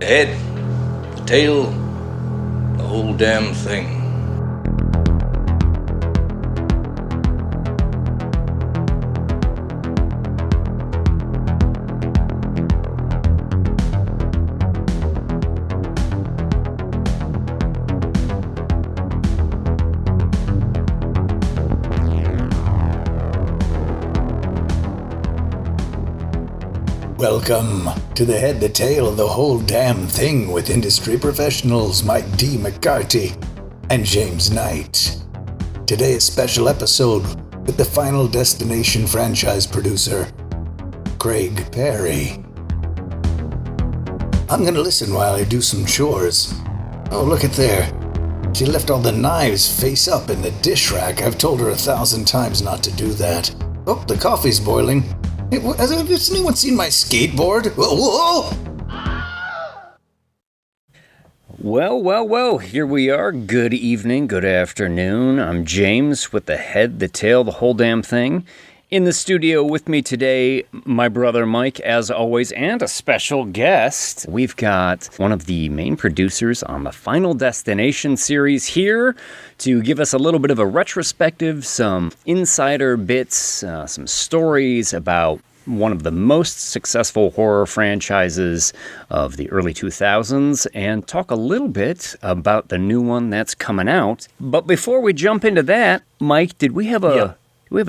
The head, the tail, the whole damn thing. Welcome to The Head, the Tail, the Whole Damn Thing with industry professionals Mike D. McCarty and James Knight. Today a special episode with the Final Destination franchise producer, Craig Perry. I'm gonna listen while I do some chores. Oh, look at there. She left all the knives face up in the dish rack. I've told her 1,000 times not to do that. Oh, the coffee's boiling. Has anyone seen my skateboard? Whoa! Well, here we are. Good evening, good afternoon. I'm James with the head, the tail, the whole damn thing. In the studio with me today, my brother Mike, as always, and a special guest. We've got one of the main producers on the Final Destination series here to give us a little bit of a retrospective, some insider bits, some stories about one of the most successful horror franchises of the early 2000s, and talk a little bit about the new one that's coming out. But before we jump into that, Mike, did we have a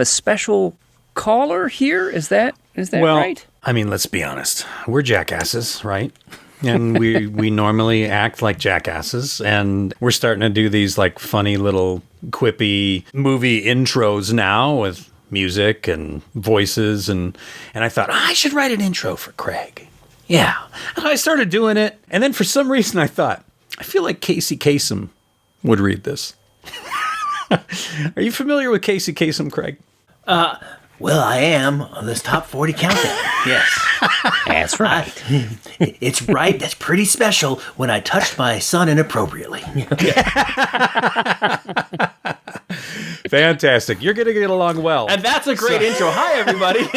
special caller here? Is that right? I mean, let's be honest. We're jackasses, right? And we normally act like jackasses, and we're starting to do these like funny little quippy movie intros now with music and voices, and I thought, I should write an intro for Craig. Yeah. And I started doing it, and then for some reason I thought, I feel like Casey Kasem would read this. Are you familiar with Casey Kasem, Craig? Well, I am on this top 40 countdown. Yes. That's right. It's right. That's pretty special when I touched my son inappropriately. Fantastic. You're going to get along well. And that's a great intro. Hi, everybody.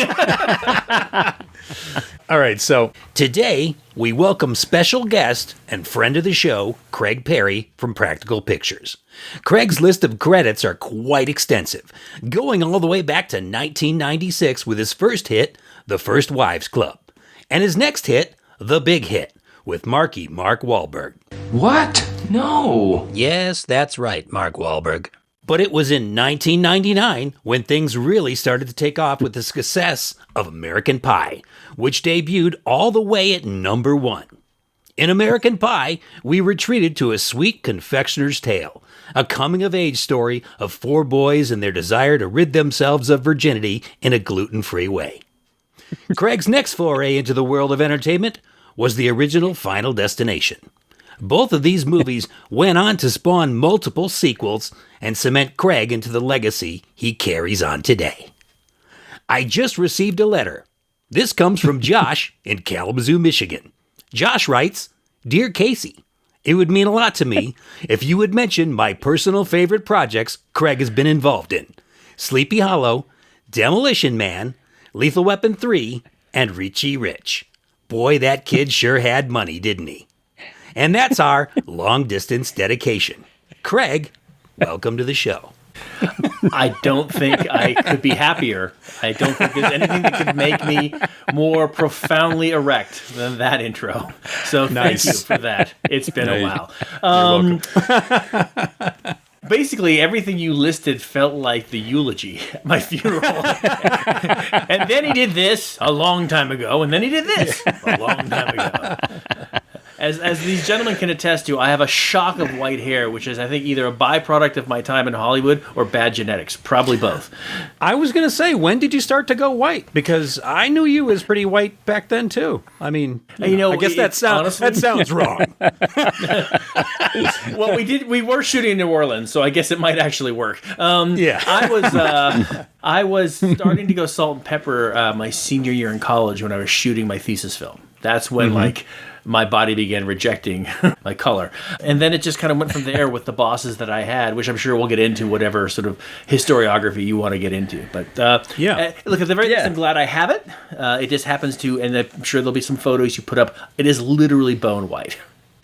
All right, so today we welcome special guest and friend of the show, Craig Perry from Practical Pictures. Craig's list of credits are quite extensive, going all the way back to 1996 with his first hit, The First Wives Club, and his next hit, The Big Hit, with Mark Wahlberg. What? No. Yes, that's right, Mark Wahlberg. But it was in 1999 when things really started to take off with the success of American Pie, which debuted all the way at number 1. In American Pie, we were treated to a sweet confectioner's tale, a coming-of-age story of 4 boys and their desire to rid themselves of virginity in a gluten-free way. Craig's next foray into the world of entertainment was the original Final Destination. Both of these movies went on to spawn multiple sequels and cement Craig into the legacy he carries on today. I just received a letter. This comes from Josh in Kalamazoo, Michigan. Josh writes, Dear Casey, it would mean a lot to me if you would mention my personal favorite projects Craig has been involved in. Sleepy Hollow, Demolition Man, Lethal Weapon 3, and Richie Rich. Boy, that kid sure had money, didn't he? And that's our long-distance dedication. Craig, welcome to the show. I don't think I could be happier. I don't think there's anything that could make me more profoundly erect than that intro. So thank you for that. It's been a while. You're welcome. Basically, everything you listed felt like the eulogy at my funeral. And then he did this a long time ago, and then he did this a long time ago. As these gentlemen can attest to, I have a shock of white hair, which is, I think, either a byproduct of my time in Hollywood or bad genetics. Probably both. I was going to say, when did you start to go white? Because I knew you as pretty white back then, too. I mean, I guess that sounds wrong. Well, we were shooting in New Orleans, so I guess it might actually work. Yeah. I was... I was starting to go salt and pepper my senior year in college when I was shooting my thesis film. That's when, like, my body began rejecting my color. And then it just kind of went from there with the bosses that I had, which I'm sure we'll get into whatever sort of historiography you want to get into. But look, at the very least, I'm glad I have it. It just happens to, and I'm sure there'll be some photos you put up. It is literally bone white.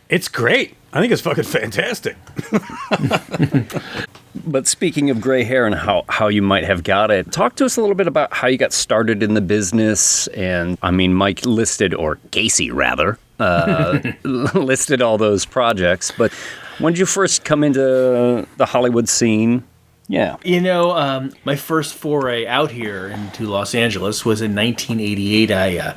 It's great. I think it's fucking fantastic. But speaking of gray hair and how you might have got it, talk to us a little bit about how you got started in the business. And I mean, Mike listed, or Casey rather, listed all those projects. But when did you first come into the Hollywood scene? Yeah. You know, my first foray out here into Los Angeles was in 1988. I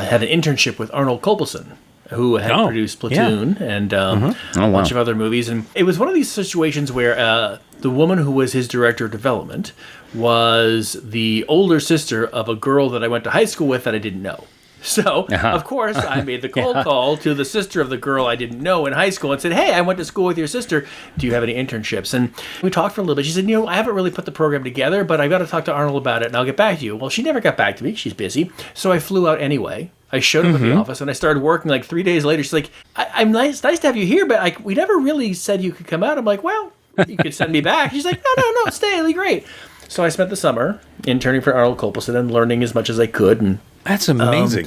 had an internship with Arnold Kopelson, who had produced Platoon and a bunch of other movies. And it was one of these situations where the woman who was his director of development was the older sister of a girl that I went to high school with that I didn't know. So, of course, I made the cold call to the sister of the girl I didn't know in high school and said, hey, I went to school with your sister. Do you have any internships? And we talked for a little bit. She said, I haven't really put the program together, but I've got to talk to Arnold about it, and I'll get back to you. Well, she never got back to me. She's busy. So I flew out anyway. I showed up at the office, and I started working like 3 days later. She's like, I'm nice to have you here, but we never really said you could come out. I'm like, well, you could send me back. She's like, no, stay. It'll be great. So I spent the summer interning for Arnold Kopelson and learning as much as I could. And that's amazing.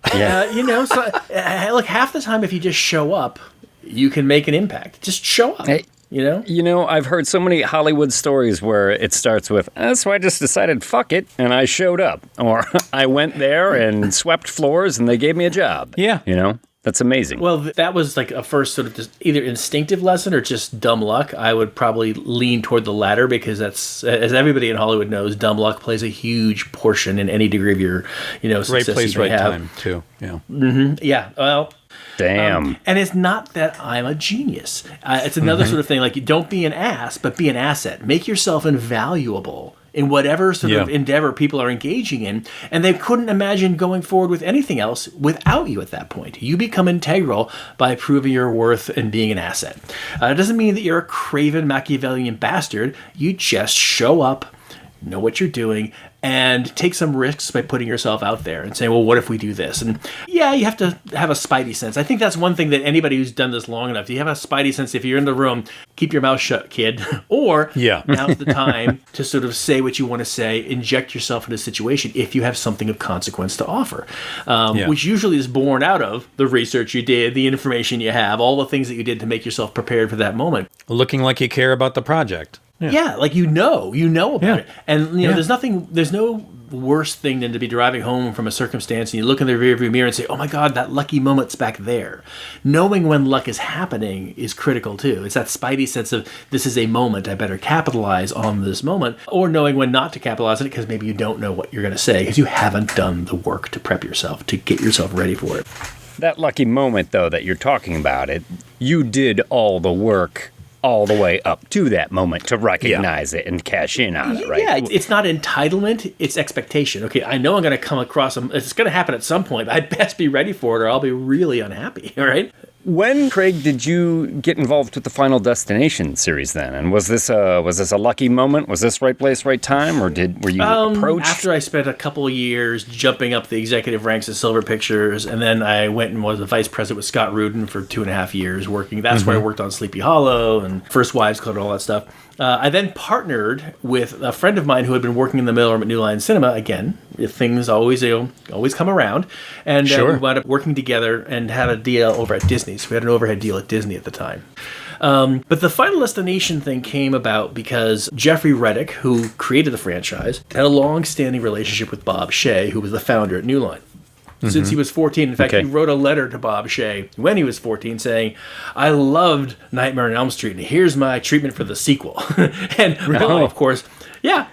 Look, half the time if you just show up, you can make an impact. Just show up. Hey, I've heard so many Hollywood stories where it starts with, so I just decided, fuck it, and I showed up. Or I went there and swept floors and they gave me a job. Yeah. That's amazing. Well, that was like a first sort of just either instinctive lesson or just dumb luck. I would probably lean toward the latter because that's, as everybody in Hollywood knows, dumb luck plays a huge portion in any degree of your, success. Right place, you may right have. time, too. Yeah. Mm-hmm. Yeah. Well. Damn. And it's not that I'm a genius. It's another sort of thing, like, don't be an ass, but be an asset. Make yourself invaluable in whatever sort of endeavor people are engaging in. And they couldn't imagine going forward with anything else without you at that point. You become integral by proving your worth and being an asset. It doesn't mean that you're a craven Machiavellian bastard. You just show up, know what you're doing, and take some risks by putting yourself out there and saying, well, what if we do this? And yeah, you have to have a spidey sense. I think that's one thing that anybody who's done this long enough, you have a spidey sense. If you're in the room, keep your mouth shut, kid. Or now's the time to sort of say what you want to say, inject yourself into a situation if you have something of consequence to offer, which usually is born out of the research you did, the information you have, all the things that you did to make yourself prepared for that moment. Looking like you care about the project. Yeah, like you know about it. And there's no worse thing than to be driving home from a circumstance and you look in the rearview mirror and say, oh my God, that lucky moment's back there. Knowing when luck is happening is critical too. It's that spidey sense of, this is a moment, I better capitalize on this moment, or knowing when not to capitalize on it because maybe you don't know what you're going to say because you haven't done the work to prep yourself, to get yourself ready for it. That lucky moment, though, that you're talking about, you did all the work all the way up to that moment to recognize it and cash in on it, right? Yeah, it's not entitlement, it's expectation. Okay, I know I'm going to come across it's going to happen at some point, but I'd best be ready for it or I'll be really unhappy, all right? When, Craig, did you get involved with the Final Destination series then? And was this a lucky moment? Was this right place, right time? Or were you approached? After I spent a couple of years jumping up the executive ranks at Silver Pictures, and then I went and was the vice president with Scott Rudin for 2.5 years working. That's where I worked on Sleepy Hollow and First Wives Club and all that stuff. I then partnered with a friend of mine who had been working in the mailroom at New Line Cinema. Again, if things always come around. And we wound up working together and had a deal over at Disney. So we had an overhead deal at Disney at the time. But the Final Destination thing came about because Jeffrey Reddick, who created the franchise, had a long-standing relationship with Bob Shea, who was the founder at New Line. Since he was 14. In fact, he wrote a letter to Bob Shea when he was 14 saying, I loved Nightmare on Elm Street, and here's my treatment for the sequel. And, well, of course,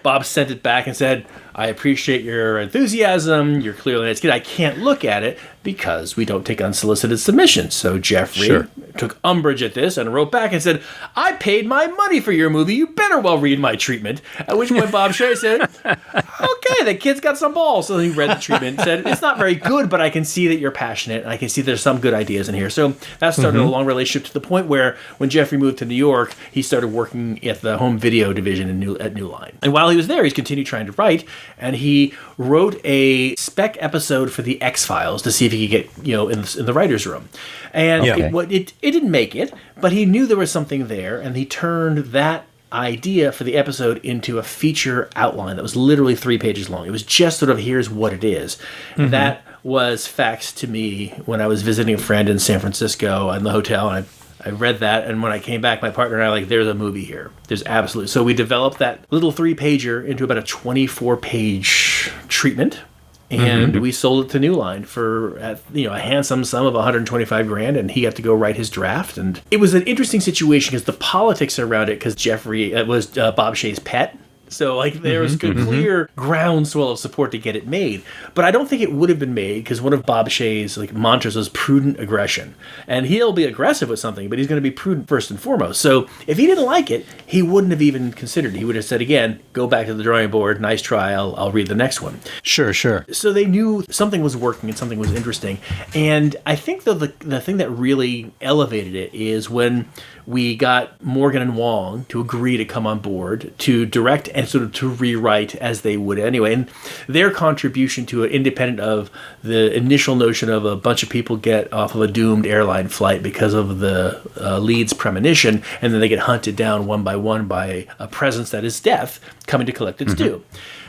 Bob sent it back and said, I appreciate your enthusiasm. You're clearly a nice kid. I can't look at it because we don't take unsolicited submissions. So Jeffrey took umbrage at this and wrote back and said, I paid my money for your movie. You better well read my treatment. At which point Bob Shea said, okay, the kid's got some balls. So he read the treatment and said, it's not very good, but I can see that you're passionate and I can see there's some good ideas in here. So that started a long relationship to the point where when Jeffrey moved to New York, he started working at the home video division at New Line. And while he was there, he's continued trying to write, and he wrote a spec episode for the X-Files to see if he could get, in the writer's room. And it didn't make it, but he knew there was something there, and he turned that idea for the episode into a feature outline that was literally 3 pages long. It was just sort of, here's what it is. And that was faxed to me when I was visiting a friend in San Francisco in the hotel, and I read that, and when I came back, my partner and I were like, there's a movie here. There's absolutely. So we developed that little 3-pager into about a 24-page treatment, and we sold it to New Line for a handsome sum of $125,000, and he got to go write his draft. And it was an interesting situation because the politics around it, because Jeffrey was Bob Shea's pet. So, there was clear groundswell of support to get it made. But I don't think it would have been made because one of Bob Shea's mantras was prudent aggression. And he'll be aggressive with something, but he's going to be prudent first and foremost. So, if he didn't like it, he wouldn't have even considered it. He would have said, again, go back to the drawing board, nice try, I'll read the next one. Sure. So they knew something was working and something was interesting. And I think, though, the thing that really elevated it is when we got Morgan and Wong to agree to come on board to direct and sort of to rewrite as they would anyway. And their contribution to it, independent of the initial notion of a bunch of people get off of a doomed airline flight because of the lead's premonition, and then they get hunted down one by one by a presence that is death coming to collect its due.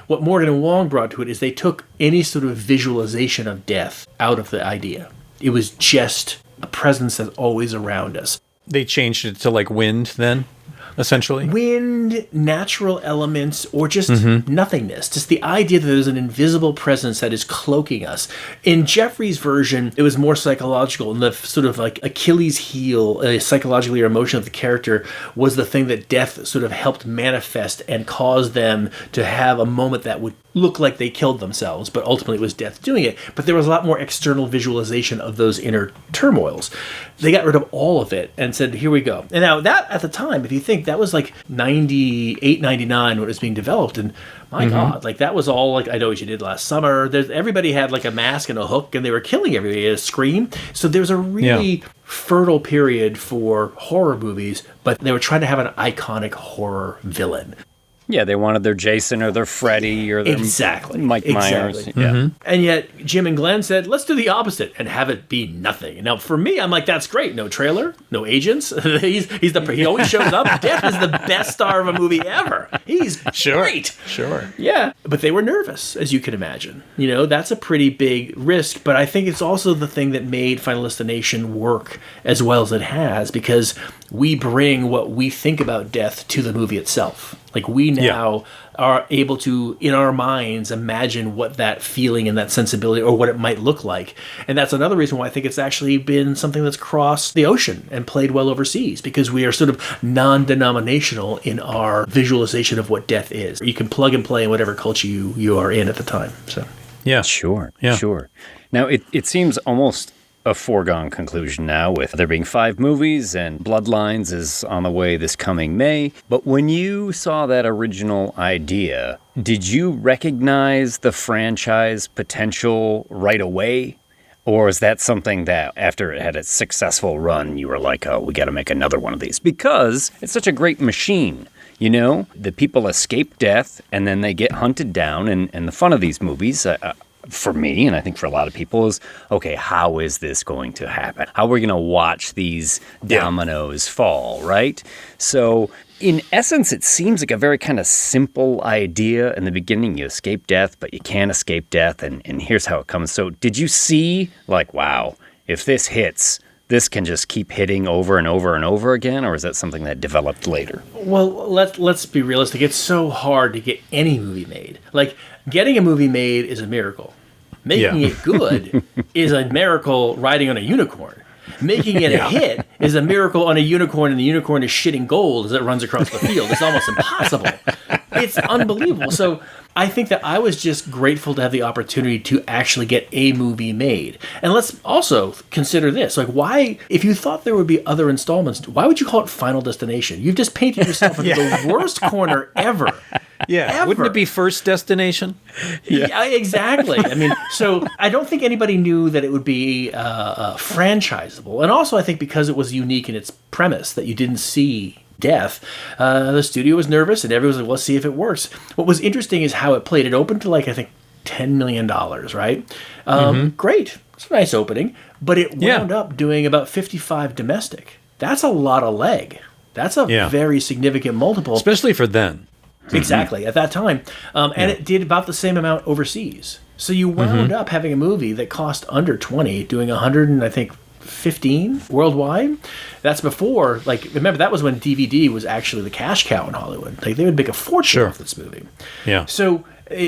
What Morgan and Wong brought to it is they took any sort of visualization of death out of the idea. It was just a presence that's always around us. They changed it to wind then, essentially? Wind, natural elements, or just nothingness. Just the idea that there's an invisible presence that is cloaking us. In Jeffrey's version, it was more psychological, and the sort of Achilles heel, psychologically or emotionally, of the character was the thing that death sort of helped manifest and cause them to have a moment that would look like they killed themselves, but ultimately it was death doing it. But there was a lot more external visualization of those inner turmoils. They got rid of all of it and said, here we go. And now that, at the time, if you think, that was 98, 99 when it was being developed, and my God, that was all I Know What You Did Last Summer. Everybody had a mask and a hook, and they were killing everybody. A scream. So there was a really fertile period for horror movies, but they were trying to have an iconic horror villain. Yeah, they wanted their Jason or their Freddy or their Mike Myers. Yeah. And yet Jim and Glenn said, let's do the opposite and have it be nothing. Now, for me, I'm like, that's great. No trailer, no agents. He always shows up. Death is the best star of a movie ever. He's great. Sure. Yeah. But they were nervous, as you can imagine. That's a pretty big risk. But I think it's also the thing that made Final Destination work as well as it has, because we bring what we think about death to the movie itself. We now are able to, in our minds, imagine what that feeling and that sensibility or what it might look like. And that's another reason why I think it's actually been something that's crossed the ocean and played well overseas, because we are sort of non-denominational in our visualization of what death is. You can plug and play in whatever culture you are in at the time. So, yeah. Sure. Now, it seems almost a foregone conclusion now, with there being 5 movies, and Bloodlines is on the way this coming May. But when you saw that original idea, did you recognize the franchise potential right away? Or is that something that after it had a successful run, you were like, oh, we got to make another one of these? Because it's such a great machine. The people escape death and then they get hunted down. And the fun of these movies, for me, and I think for a lot of people, is, okay, how is this going to happen? How are we going to watch these dominoes fall, right? So in essence, it seems like a very kind of simple idea. In the beginning, you escape death, but you can't escape death, and here's how it comes. So did you see, wow, if this hits, this can just keep hitting over and over and over again, or is that something that developed later? Well, let's be realistic. It's so hard to get any movie made. Getting a movie made is a miracle. Making it good is a miracle riding on a unicorn. Making it a hit is a miracle on a unicorn, and the unicorn is shitting gold as it runs across the field. It's almost impossible. it's unbelievable. So I think that I was just grateful to have the opportunity to actually get a movie made. And let's also consider this. Like, why, if you thought there would be other installments, why would you call it Final Destination? You've just painted yourself into the worst corner ever. Yeah. Ever. Wouldn't it be First Destination? Yeah, exactly. I mean, so I don't think anybody knew that it would be franchisable. And also, I think because it was unique in its premise that you didn't see death, the studio was nervous and everyone was like, let's see if it works. What was interesting is how it played. It opened to like, I think, $10 million, right? Great. It's a nice opening. But it wound up doing about 55 domestic. That's a lot of leg. That's a very significant multiple. Especially for then. Exactly, at that time. And it did about the same amount overseas. So you wound up having a movie that cost under 20, doing 100 and I think 15 worldwide. That's before, like, remember, that was when DVD was actually the cash cow in Hollywood. Like, they would make a fortune off this movie. Yeah. So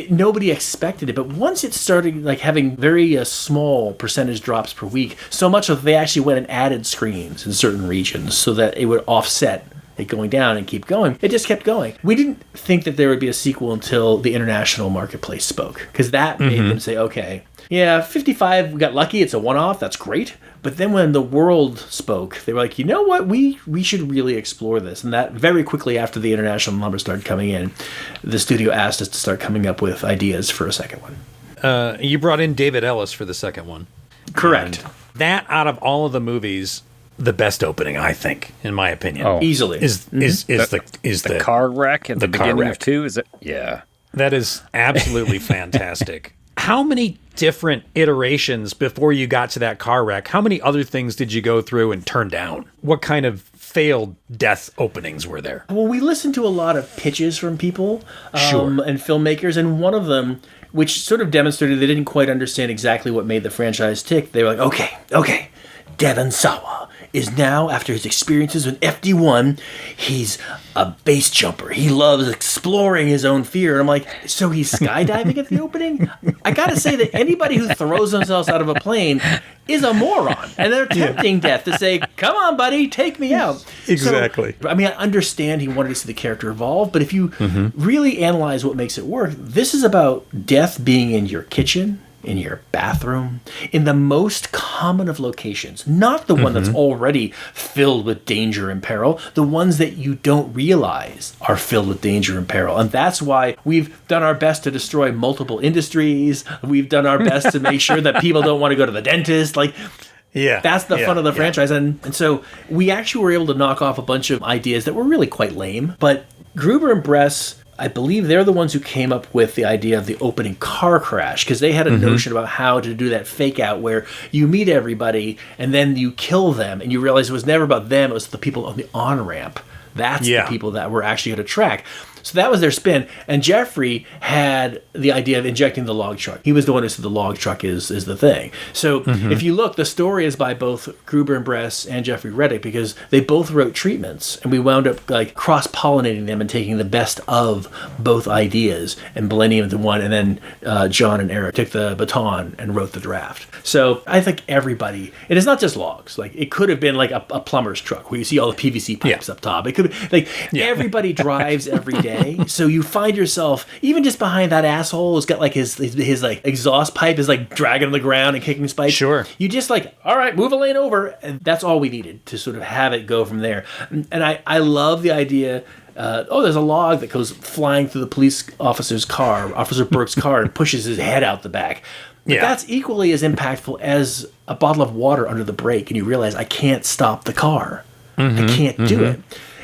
nobody expected it. But once it started, like, having very small percentage drops per week, so much that they actually went and added screens in certain regions so that it would offset it going down and keep going. It just kept going. We didn't think that there would be a sequel until the international marketplace spoke, because that made them say, okay, yeah, 55, we got lucky, it's a one-off, that's great. But then when the world spoke, they were like, you know what, we should really explore this. And that very quickly after the international numbers started coming in, the studio asked us to start coming up with ideas for a second one. You brought in David Ellis for the second one. Correct. And that, out of all of the movies, the best opening, I think, in my opinion. Oh. Easily. Is the car wreck at the beginning wreck. of 2? Is it? Yeah. That is absolutely fantastic. How many different iterations before you got to that car wreck? How many other things did you go through and turn down? What kind of failed death openings were there? Well, we listened to a lot of pitches from people and filmmakers, and one of them, which sort of demonstrated they didn't quite understand exactly what made the franchise tick, they were like, okay, Devon Sawa is now, after his experiences with FD1, he's a base jumper. He loves exploring his own fear. And I'm like, so he's skydiving at the opening? I gotta say that anybody who throws themselves out of a plane is a moron. And they're tempting death to say, come on, buddy, take me out. Exactly. So, I mean, I understand he wanted to see the character evolve, but if you really analyze what makes it work, this is about death being in your kitchen, in your bathroom, in the most common of locations, not the one that's already filled with danger and peril, the ones that you don't realize are filled with danger and peril. And that's why we've done our best to destroy multiple industries. We've done our best to make sure that people don't want to go to the dentist. Like, that's the fun of the franchise. And so we actually were able to knock off a bunch of ideas that were really quite lame. But Gruber and Bress, I believe they're the ones who came up with the idea of the opening car crash, because they had a notion about how to do that fake out where you meet everybody and then you kill them and you realize it was never about them, it was the people on the on-ramp. That's the people that were actually going to track. So that was their spin. And Jeffrey had the idea of injecting the log truck. He was the one who said the log truck is the thing. So if you look, the story is by both Gruber and Bress and Jeffrey Reddick, because they both wrote treatments, and we wound up like cross-pollinating them and taking the best of both ideas and blending them into one. And then John and Eric took the baton and wrote the draft. So I think everybody, it is not just logs. Like, it could have been like a plumber's truck where you see all the PVC pipes up top. It could be like everybody drives every day. So you find yourself even just behind that asshole who's got like his like exhaust pipe is like dragging on the ground and kicking spikes. Sure. You just like, all right, move a lane over. And that's all we needed to sort of have it go from there. And I love the idea. There's a log that goes flying through the police officer's car, Officer Burke's car, and pushes his head out the back. But that's equally as impactful as a bottle of water under the brake, and you realize I can't stop the car. I can't do it.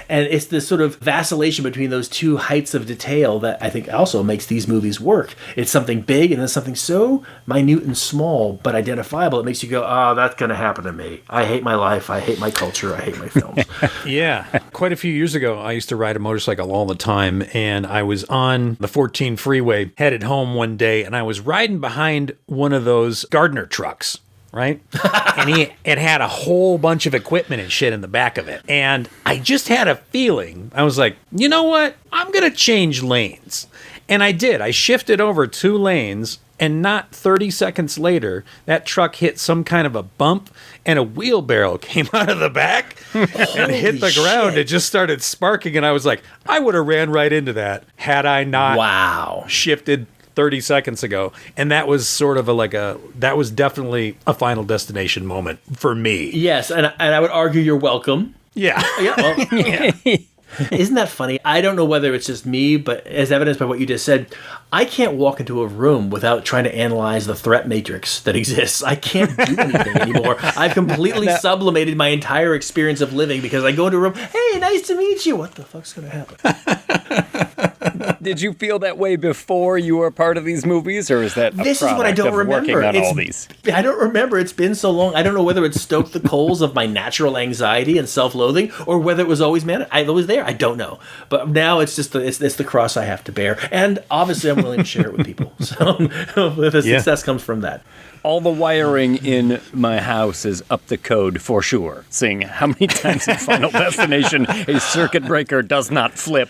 And it's this sort of vacillation between those two heights of detail that I think also makes these movies work. It's something big and then something so minute and small but identifiable. It makes you go, oh, that's going to happen to me. I hate my life. I hate my culture. I hate my films. Quite a few years ago, I used to ride a motorcycle all the time, and I was on the 14 freeway headed home one day, and I was riding behind one of those gardener trucks. Right? And it had a whole bunch of equipment and shit in the back of it. And I just had a feeling, I was like, you know what? I'm going to change lanes. And I did. I shifted over 2 lanes, and not 30 seconds later, that truck hit some kind of a bump, and a wheelbarrow came out of the back and hit the ground. It just started sparking, and I was like, I would have ran right into that had I not shifted 30 seconds ago. And that was sort of that was definitely a Final Destination moment for me. Yes, and I would argue you're welcome. Yeah. Yeah, well, yeah. Isn't that funny? I don't know whether it's just me, but as evidenced by what you just said, I can't walk into a room without trying to analyze the threat matrix that exists. I can't do anything anymore. I've completely sublimated my entire experience of living because I go into a room, hey, nice to meet you. What the fuck's going to happen? Did you feel that way before you were part of these movies, or is that this is what I don't remember? Working on all these? I don't remember. It's been so long. I don't know whether it stoked the coals of my natural anxiety and self-loathing, or whether it was always I was there. I don't know. But now it's just it's the cross I have to bear, and obviously I'm willing to share it with people. So the success comes from that. All the wiring in my house is up to code for sure. Seeing how many times in Final Destination a circuit breaker does not flip,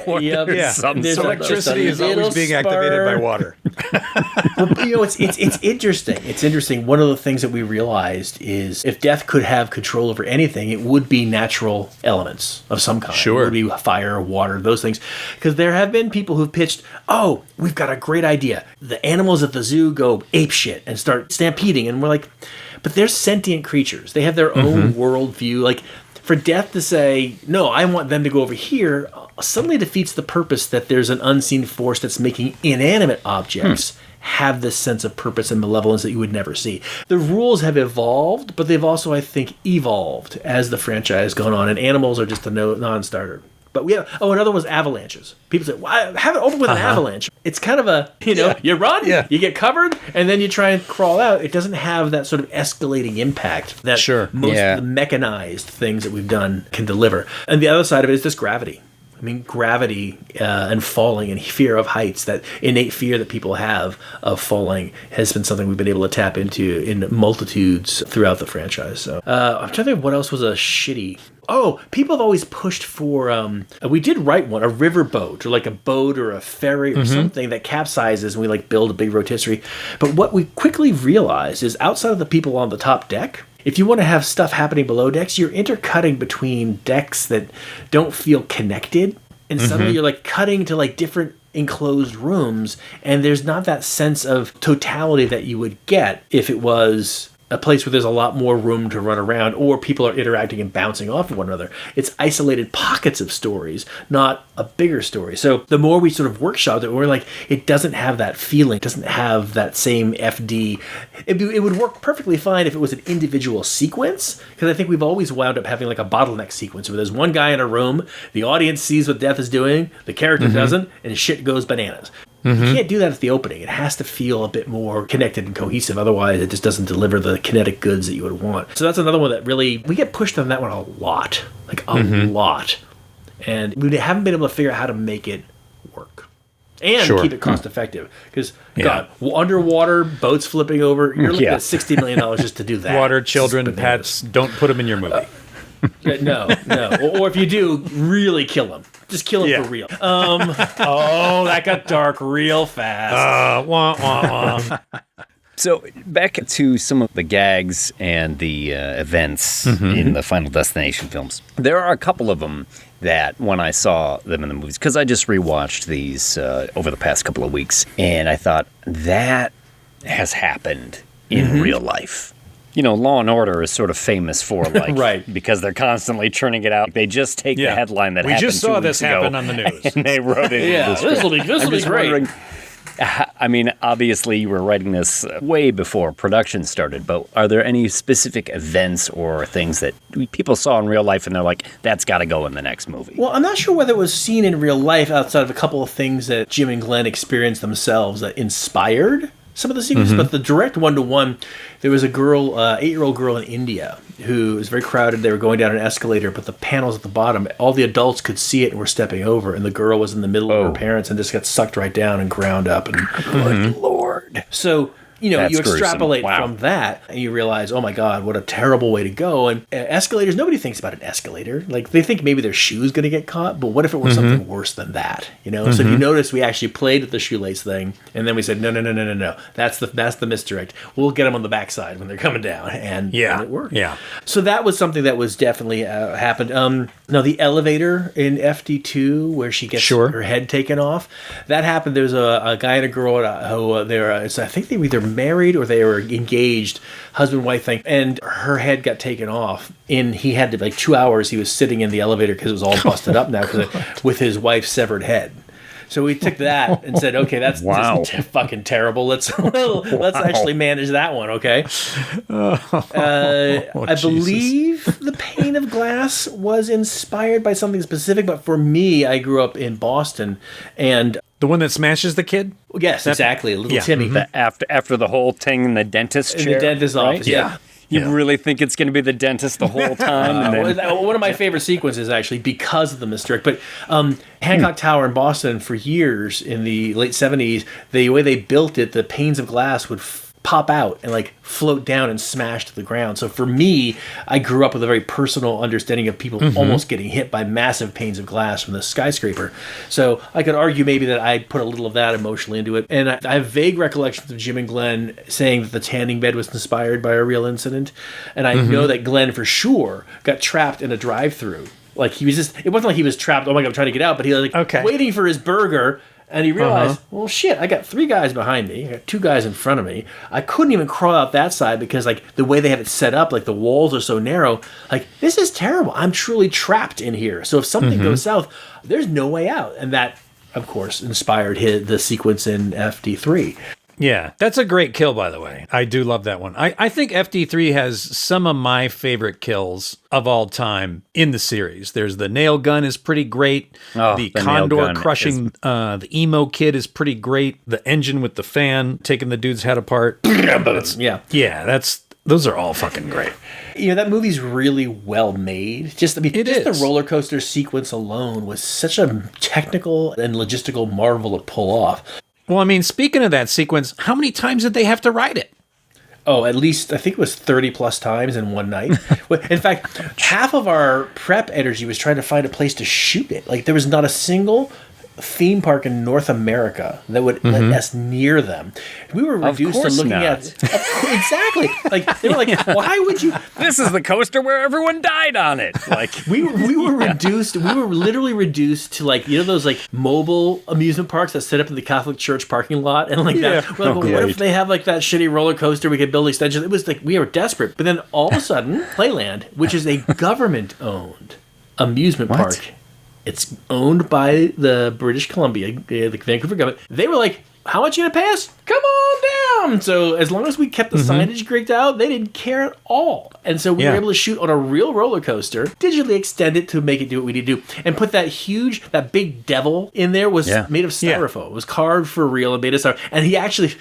or there's some there's sort electricity is always being activated by water. Well, it's interesting. It's interesting. One of the things that we realized is if death could have control over anything, it would be natural elements of some kind. Sure. It would be fire, water, those things. Because there have been people who've pitched, oh, we've got a great idea. The animals at the zoo go apeshit and start stampeding, and we're like, but they're sentient creatures. They have their own worldview. Like, for death to say, no, I want them to go over here, suddenly defeats the purpose that there's an unseen force that's making inanimate objects have this sense of purpose and malevolence that you would never see. The rules have evolved, but they've also, I think, evolved as the franchise has gone on, and animals are just a non-starter. But we have, another one was avalanches. People say, well, have it open with an avalanche. It's kind of a, you run, you get covered, and then you try and crawl out. It doesn't have that sort of escalating impact that most of the mechanized things that we've done can deliver. And the other side of it is this gravity. I mean, gravity and falling and fear of heights, that innate fear that people have of falling, has been something we've been able to tap into in multitudes throughout the franchise. So I'm trying to think of what else was a shitty... Oh, people have always pushed for... we did write one, a river boat, or like a boat or a ferry or something that capsizes and we build a big rotisserie. But what we quickly realized is outside of the people on the top deck, if you want to have stuff happening below decks, you're intercutting between decks that don't feel connected. And suddenly you're cutting to different enclosed rooms. And there's not that sense of totality that you would get if it was a place where there's a lot more room to run around, or people are interacting and bouncing off of one another. It's isolated pockets of stories, not a bigger story. So the more we sort of workshopped it, we're like, it doesn't have that feeling, it doesn't have that same FD. It would work perfectly fine if it was an individual sequence, because I think we've always wound up having a bottleneck sequence where there's one guy in a room, the audience sees what Death is doing, the character doesn't, and shit goes bananas. You can't do that at the opening. It has to feel a bit more connected and cohesive. Otherwise, it just doesn't deliver the kinetic goods that you would want. So that's another one that really... We get pushed on that one a lot. A lot. And we haven't been able to figure out how to make it work. And keep it cost effective. Because, God, underwater, boats flipping over, you're looking at $60 million just to do that. Water, children, pets, don't put them in your movie. No. Or if you do, really kill them. Just kill him for real. That got dark real fast. Wah, wah, wah. So back to some of the gags and the events in the Final Destination films. There are a couple of them that when I saw them in the movies, because I just rewatched these over the past couple of weeks, and I thought, that has happened in real life. Law and Order is sort of famous for because they're constantly churning it out. They just take the headline that happened. We just saw this happen ago, on the news, and they wrote it. This will be great. I mean, obviously, you were writing this way before production started, but are there any specific events or things that people saw in real life and they're like, that's got to go in the next movie? Well, I'm not sure whether it was seen in real life outside of a couple of things that Jim and Glenn experienced themselves that inspired some of the sequences, but the direct one-to-one, there was a girl, 8-year-old girl in India who was very crowded. They were going down an escalator, but the panels at the bottom, all the adults could see it and were stepping over, and the girl was in the middle of her parents and just got sucked right down and ground up. And good Lord. So you know, That's you gruesome. extrapolate Wow. from that and you realize, oh my God, what a terrible way to go. And escalators, nobody thinks about an escalator. Like they think maybe their shoe's going to get caught, but what if it were something worse than that? You know, so if you notice, we actually played with the shoelace thing and then we said, no. That's the misdirect. We'll get them on the backside when they're coming down. And it worked. Yeah. So that was something that was definitely happened. Now the elevator in FD2 where she gets her head taken off, that happened. There's a guy and a girl who I think they were either married or they were engaged, husband wife thing, and her head got taken off. And he had to 2 hours. He was sitting in the elevator because it was all busted up now with his wife's severed head. So we took that and said, okay, that's just fucking terrible. Let's actually manage that one, okay? I believe the pane of glass was inspired by something specific, but for me, I grew up in Boston, and the one that smashes the kid? Yes, exactly. Little Timmy. After the whole thing in the dentist chair. In the dentist's office, yeah. You really think it's going to be the dentist the whole time? And then... One of my favorite sequences, actually, because of the misdirect. But Hancock Tower in Boston, for years in the late 70s, the way they built it, the panes of glass would pop out and float down and smash to the ground. So for me, I grew up with a very personal understanding of people almost getting hit by massive panes of glass from the skyscraper. So I could argue maybe that I put a little of that emotionally into it. And I have vague recollections of Jim and Glenn saying that the tanning bed was inspired by a real incident. And I know that Glenn for sure got trapped in a drive-thru. He was it wasn't like he was trapped, oh my God, I'm trying to get out, but he was waiting for his burger. And he realized, well, shit, I got 3 guys behind me. I got 2 guys in front of me. I couldn't even crawl out that side because, the way they have it set up, the walls are so narrow. This is terrible. I'm truly trapped in here. So if something goes south, there's no way out. And that, of course, inspired the sequence in FD3. Yeah, that's a great kill, by the way. I do love that one. I think FD3 has some of my favorite kills of all time in the series. There's the nail gun is pretty great. The condor crushing the emo kid is pretty great. The engine with the fan taking the dude's head apart. Those are all fucking great. You know, that movie's really well made. The roller coaster sequence alone was such a technical and logistical marvel to pull off. Well, I mean, speaking of that sequence, how many times did they have to ride it? Oh, at least, I think it was 30 plus times in one night. In fact, half of our prep energy was trying to find a place to shoot it. There was not a single theme park in North America that would let us near them. We were reduced to looking at exactly. They were why would you? This is the coaster where everyone died on it. We were reduced. We were literally reduced to those mobile amusement parks that set up in the Catholic Church parking lot and that. We're what if they have that shitty roller coaster? We could build extensions. It was we were desperate. But then all of a sudden, Playland, which is a government-owned amusement park. It's owned by the British Columbia, the Vancouver government. They were how much you gonna pay us? Come on down. So as long as we kept the signage grigged out, they didn't care at all. And so we were able to shoot on a real roller coaster, digitally extend it to make it do what we need to do, and put that big devil in there was made of styrofoam. It was carved for real and made of styrofoam. And he actually...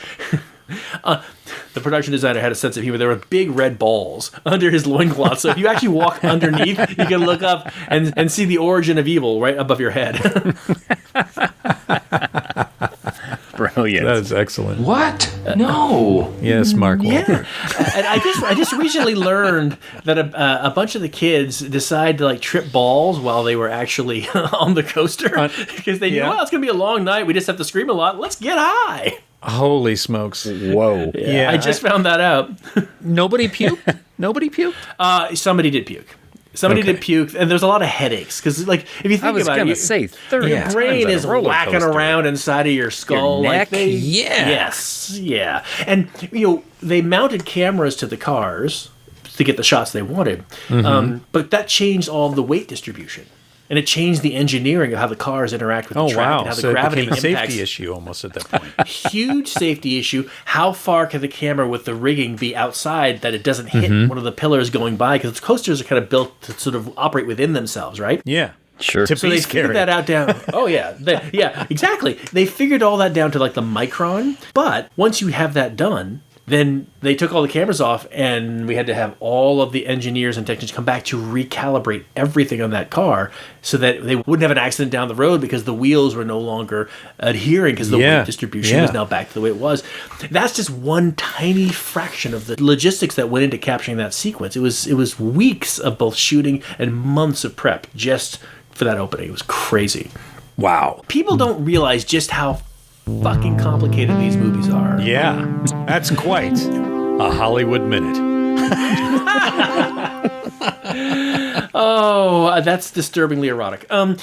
the production designer had a sense of humor. There were big red balls under his loincloth. So if you actually walk underneath, you can look up and see the origin of evil right above your head. Brilliant. That is excellent. What? No. Yes, Mark Wahlberg. Yeah. And I just recently learned that a bunch of the kids decided to trip balls while they were actually on the coaster because they knew, it's going to be a long night. We just have to scream a lot. Let's get high. Holy smokes. Whoa. Yeah, I just found that out. Nobody puked? Nobody puked? Somebody did puke. Somebody did puke, and there's a lot of headaches because, if you think about it, I was going to say 30 your brain is whacking around inside of your skull. Your neck? Yes, and they mounted cameras to the cars to get the shots they wanted, but that changed all of the weight distribution. And it changed the engineering of how the cars interact with the track and how the gravity became a impacts. safety issue almost at that point. Huge safety issue. How far can the camera with the rigging be outside that it doesn't hit one of the pillars going by? Because coasters are kind of built to sort of operate within themselves, right? Yeah. Sure. So they figured that out down. Oh, yeah. Exactly. They figured all that down to the micron. But once you have that done, Then they took all the cameras off, and we had to have all of the engineers and technicians come back to recalibrate everything on that car so that they wouldn't have an accident down the road because the wheels were no longer adhering because the weight distribution was now back to the way it was. That's just one tiny fraction of the logistics that went into capturing that sequence. It was weeks of both shooting and months of prep just for that opening. It was crazy. Wow. People don't realize just how fucking complicated these movies are. Yeah, that's quite a Hollywood minute. Oh, that's disturbingly erotic. Because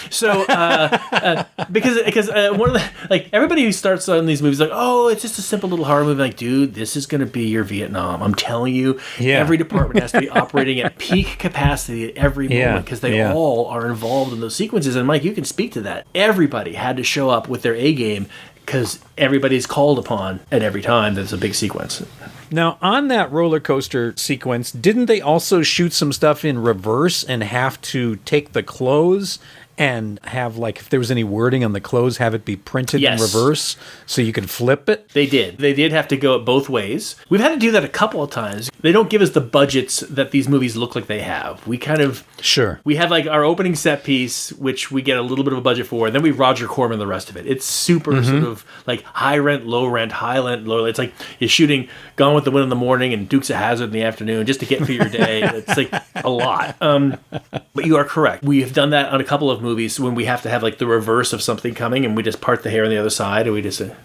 one of the everybody who starts on these movies oh, it's just a simple little horror movie. Dude, this is going to be your Vietnam. I'm telling you, every department has to be operating at peak capacity at every moment because they all are involved in those sequences. And Mike, you can speak to that. Everybody had to show up with their A game because everybody's called upon at every time there's a big sequence. Now, on that roller coaster sequence, didn't they also shoot some stuff in reverse and have to take the clothes and have, if there was any wording on the clothes, have it be printed in reverse so you could flip it? They did. They did have to go it both ways. We've had to do that a couple of times. They don't give us the budgets that these movies look like they have. We kind of... Sure. We have, our opening set piece, which we get a little bit of a budget for, and then we Roger Corman the rest of it. It's super sort of, high rent, low rent, high rent, low... It's like you're shooting Gone with the Wind in the morning and Dukes of Hazzard in the afternoon just to get through your day. It's, a lot. But you are correct. We have done that on a couple of movies when we have to have the reverse of something coming and we just part the hair on the other side and we just say,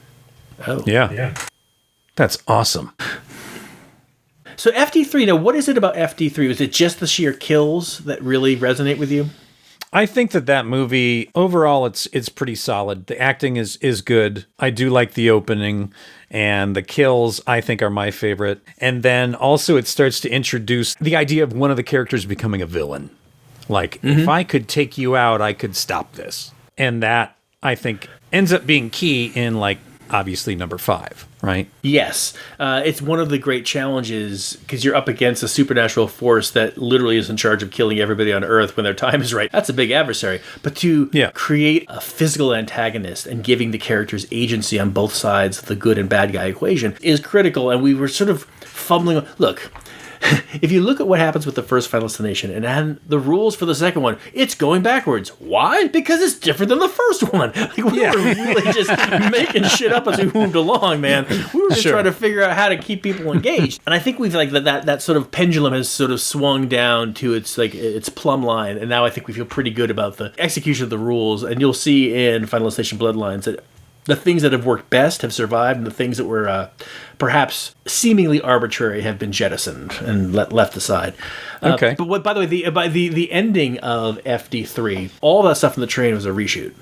oh. Yeah. That's awesome. So FD3, now what is it about FD3? Was it just the sheer kills that really resonate with you? I think that movie, overall, it's pretty solid. The acting is good. I do like the opening, and the kills, I think, are my favorite. And then also it starts to introduce the idea of one of the characters becoming a villain. If I could take you out, I could stop this. And that, I think, ends up being key in, obviously, number 5, right? Yes. It's one of the great challenges because you're up against a supernatural force that literally is in charge of killing everybody on Earth when their time is right. That's a big adversary. But to create a physical antagonist and giving the characters agency on both sides of the good and bad guy equation is critical. And we were sort of fumbling. Look, if you look at what happens with the first Final Destination and the rules for the second one, it's going backwards. Why? Because it's different than the first one. We were really just making shit up as we moved along, man. We were just trying to figure out how to keep people engaged. And I think we've that sort of pendulum has sort of swung down to its plumb line, and now I think we feel pretty good about the execution of the rules. And you'll see in Final Destination Bloodlines that the things that have worked best have survived, and the things that were perhaps seemingly arbitrary have been jettisoned and left aside. Okay. But by the way, the ending of FD3, all that stuff in the train was a reshoot.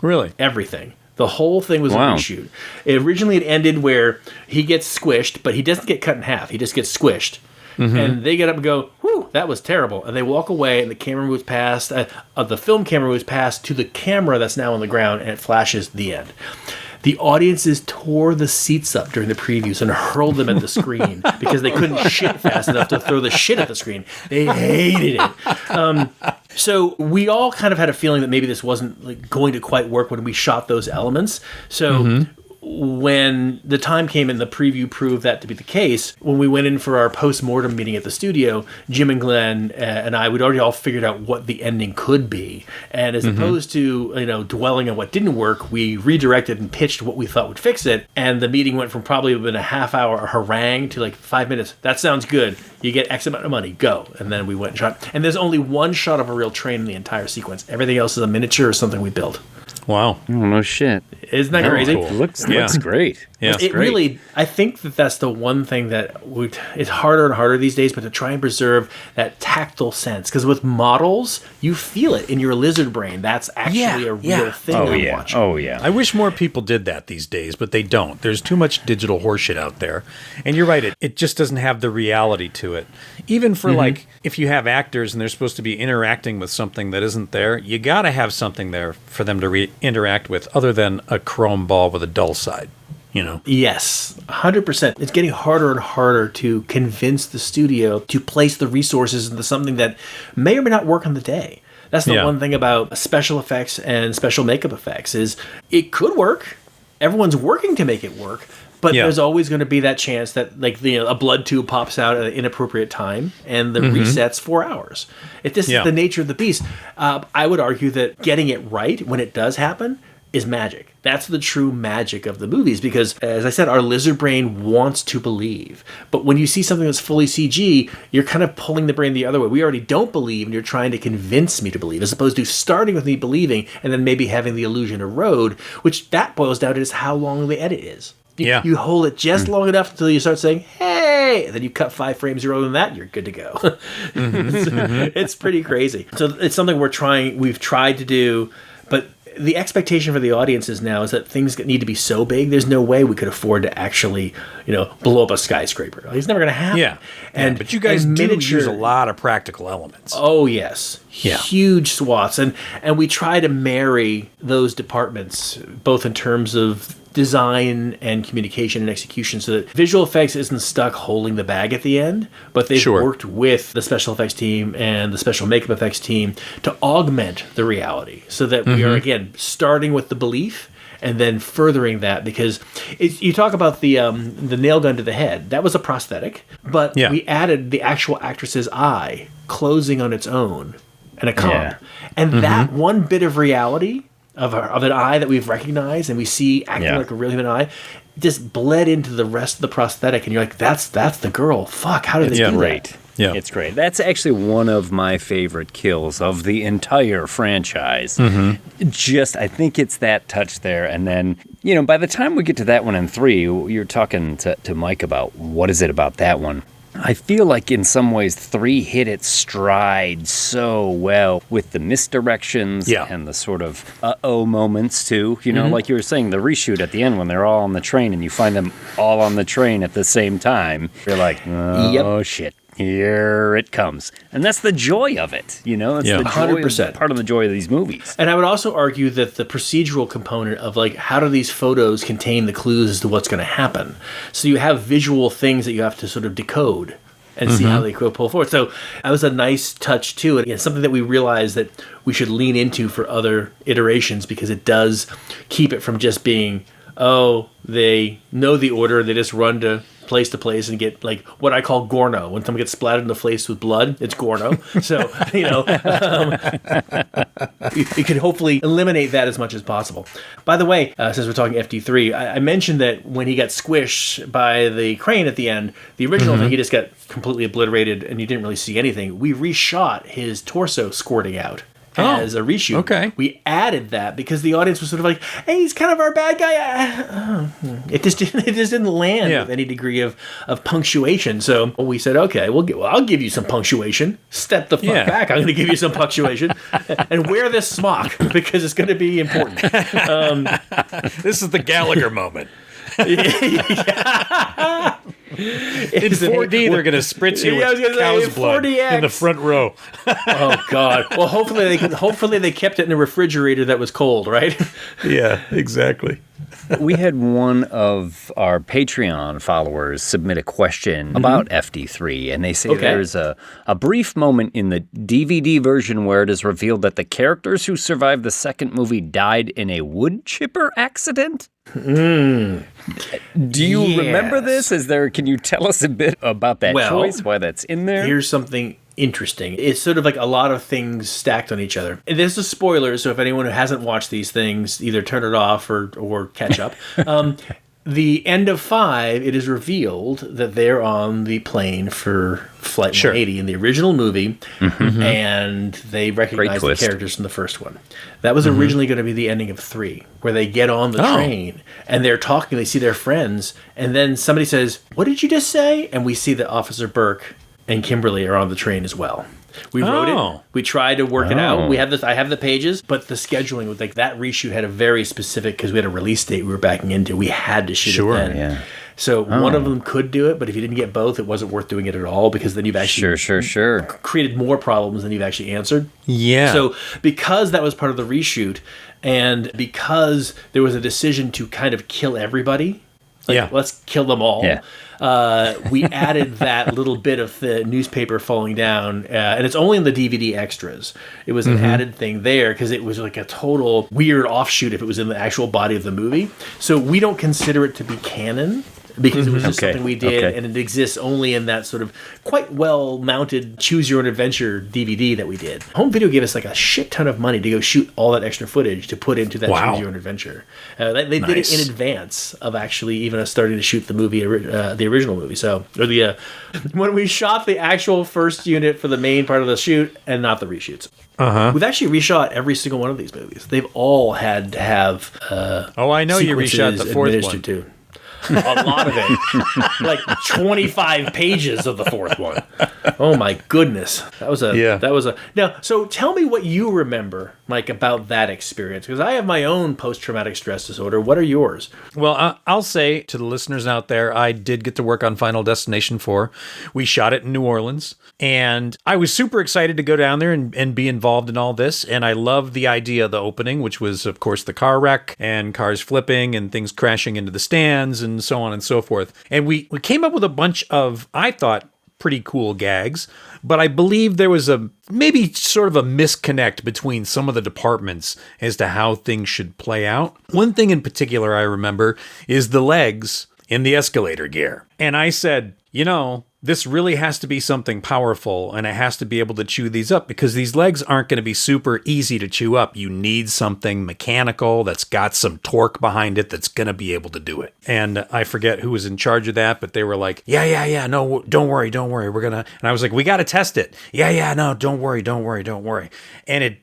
Really? Everything. The whole thing was a reshoot. Originally, it ended where he gets squished, but he doesn't get cut in half. He just gets squished. And they get up and go, whew, that was terrible. And they walk away, and the camera moves past, the film camera moves past to the camera that's now on the ground, and it flashes the end. The audiences tore the seats up during the previews and hurled them at the screen because they couldn't shit fast enough to throw the shit at the screen. They hated it. So we all kind of had a feeling that maybe this wasn't going to quite work when we shot those elements. So when the time came and the preview proved that to be the case, when we went in for our post-mortem meeting at the studio, Jim and Glenn and I, we'd already all figured out what the ending could be. And as opposed to, dwelling on what didn't work, we redirected and pitched what we thought would fix it. And the meeting went from probably been a half-hour harangue to 5 minutes. That sounds good. You get X amount of money. Go. And then we went and shot. And there's only one shot of a real train in the entire sequence. Everything else is a miniature or something we built. Wow. Oh, no shit. Isn't that crazy? Cool. Looks great. Yeah. It really, I think that's the one thing that it's harder and harder these days, but to try and preserve that tactile sense. Because with models, you feel it in your lizard brain. That's actually a real thing I'm watching. Oh, yeah. I wish more people did that these days, but they don't. There's too much digital horseshit out there. And you're right, it just doesn't have the reality to it. Even for if you have actors and they're supposed to be interacting with something that isn't there, you got to have something there for them to interact with other than a chrome ball with a dull side. Yes, 100%. It's getting harder and harder to convince the studio to place the resources into something that may or may not work on the day. That's the one thing about special effects and special makeup effects is it could work. Everyone's working to make it work, But Yeah. there's always going to be that chance that like a blood tube pops out at an inappropriate time and the resets 4 hours. If this is the nature of the beast, I would argue that getting it right when it does happen is magic. That's the true magic of the movies because, as I said, our lizard brain wants to believe. But when you see something that's fully CG, you're kind of pulling the brain the other way. We already don't believe, and you're trying to convince me to believe, as opposed to starting with me believing and then maybe having the illusion erode, which that boils down to is how long the edit is. You hold it just long enough until you start saying, hey, and then you cut 5 frames earlier than that, and you're good to go. It's pretty crazy. So it's something we've tried to do, but the expectation for the audiences now is that things need to be so big, there's no way we could afford to actually, blow up a skyscraper. It's never going to happen. Yeah. But you guys do use a lot of practical elements. Oh, yes. Yeah. Huge swaths. And we try to marry those departments, both in terms of design and communication and execution, so that visual effects isn't stuck holding the bag at the end, but they've worked with the special effects team and the special makeup effects team to augment the reality so that we are, again, starting with the belief and then furthering that, because you talk about the nail gun to the head. That was a prosthetic, but we added the actual actress's eye closing on its own and a comp. And that one bit of reality of an eye that we've recognized and we see acting like a real human eye just bled into the rest of the prosthetic, and you're like, that's the girl. Fuck, how did they do that? Yeah. It's great. That's actually one of my favorite kills of the entire franchise. I think it's that touch there. And then, by the time we get to that one in 3, you're talking to Mike about what is it about that one. I feel like in some ways 3 hit its stride so well with the misdirections and the sort of uh-oh moments too. Like you were saying, the reshoot at the end when they're all on the train and you find them all on the train at the same time. You're like, oh shit. Here it comes. And that's the joy of it, It's the 100%. Part of the joy of these movies. And I would also argue that the procedural component of, like, how do these photos contain the clues as to what's going to happen? So you have visual things that you have to sort of decode and see how they pull forward. So that was a nice touch, too. And it's something that we realized that we should lean into for other iterations because it does keep it from just being, they know the order, they just run to place and get, like, what I call gorno. When someone gets splattered in the face with blood, it's gorno. So, you can hopefully eliminate that as much as possible. By the way, since we're talking FD3, I mentioned that when he got squished by the crane at the end, the original thing, he just got completely obliterated and you didn't really see anything. We reshot his torso squirting out as a reshoot. Okay. We added that because the audience was sort of like, hey, he's kind of our bad guy. It just didn't land with any degree of punctuation. So we said, okay, I'll give you some punctuation. Step the fuck back. I'm going to give you some punctuation. And wear this smock because it's going to be important. This is the Gallagher moment. In 4D, they're going to spritz you with cow's blood 4DX. in the front row. Oh God! Well, hopefully they kept it in a refrigerator that was cold, right? Yeah, exactly. We had one of our Patreon followers submit a question about FD3, and they say there's a brief moment in the DVD version where it is revealed that the characters who survived the second movie died in a wood chipper accident. Do you remember this? Can you tell us a bit about that choice, why that's in there? Here's something interesting. It's sort of like a lot of things stacked on each other. And this is spoilers, so if anyone who hasn't watched these things, either turn it off or catch up. The end of 5, it is revealed that they're on the plane for Flight 180 in the original movie, and they recognize the characters from the first one. That was originally going to be the ending of 3, where they get on the train, and they're talking, they see their friends, and then somebody says, "What did you just say?" And we see that Officer Burke and Kimberly are on the train as well. We wrote it. We tried to work it out. I have the pages, but the scheduling was like that reshoot had a very specific, because we had a release date we were backing into. We had to shoot it then. Yeah. So one of them could do it, but if you didn't get both, it wasn't worth doing it at all, because then you've actually created more problems than you've actually answered. Yeah. So because that was part of the reshoot, and because there was a decision to kind of kill everybody, Let's kill them all. Yeah. We added that little bit of the newspaper falling down, and it's only in the DVD extras. It was an added thing there because it was like a total weird offshoot if it was in the actual body of the movie. So we don't consider it to be canon because it was just something we did, and it exists only in that sort of quite well-mounted Choose Your Own Adventure DVD that we did. Home Video gave us like a shit ton of money to go shoot all that extra footage to put into that Choose Your Own Adventure. They did it in advance of actually even us starting to shoot the movie, the original movie. So, when we shot the actual first unit for the main part of the shoot and not the reshoots. We've actually reshot every single one of these movies. They've all had to have I know you reshot the fourth one. Too. A lot of it. Like 25 pages of the fourth one. Oh my goodness. That was a Now, so tell me what you remember, Mike, about that experience, because I have my own post-traumatic stress disorder. What are yours? Well, I'll say to the listeners out there, I did get to work on Final Destination 4. We shot it in New Orleans, and I was super excited to go down there and be involved in all this, and I loved the idea of the opening, which was, of course, the car wreck and cars flipping and things crashing into the stands and so on and so forth. And we came up with a bunch of, I thought, pretty cool gags, but I believe there was maybe sort of a misconnect between some of the departments as to how things should play out. One thing in particular I remember is the legs in the escalator gear. And I said, this really has to be something powerful, and it has to be able to chew these up because these legs aren't going to be super easy to chew up. You need something mechanical that's got some torque behind it that's going to be able to do it. And I forget who was in charge of that, but they were like, yeah, no, don't worry. We're going to, and I was like, we got to test it. Yeah, no, don't worry. And it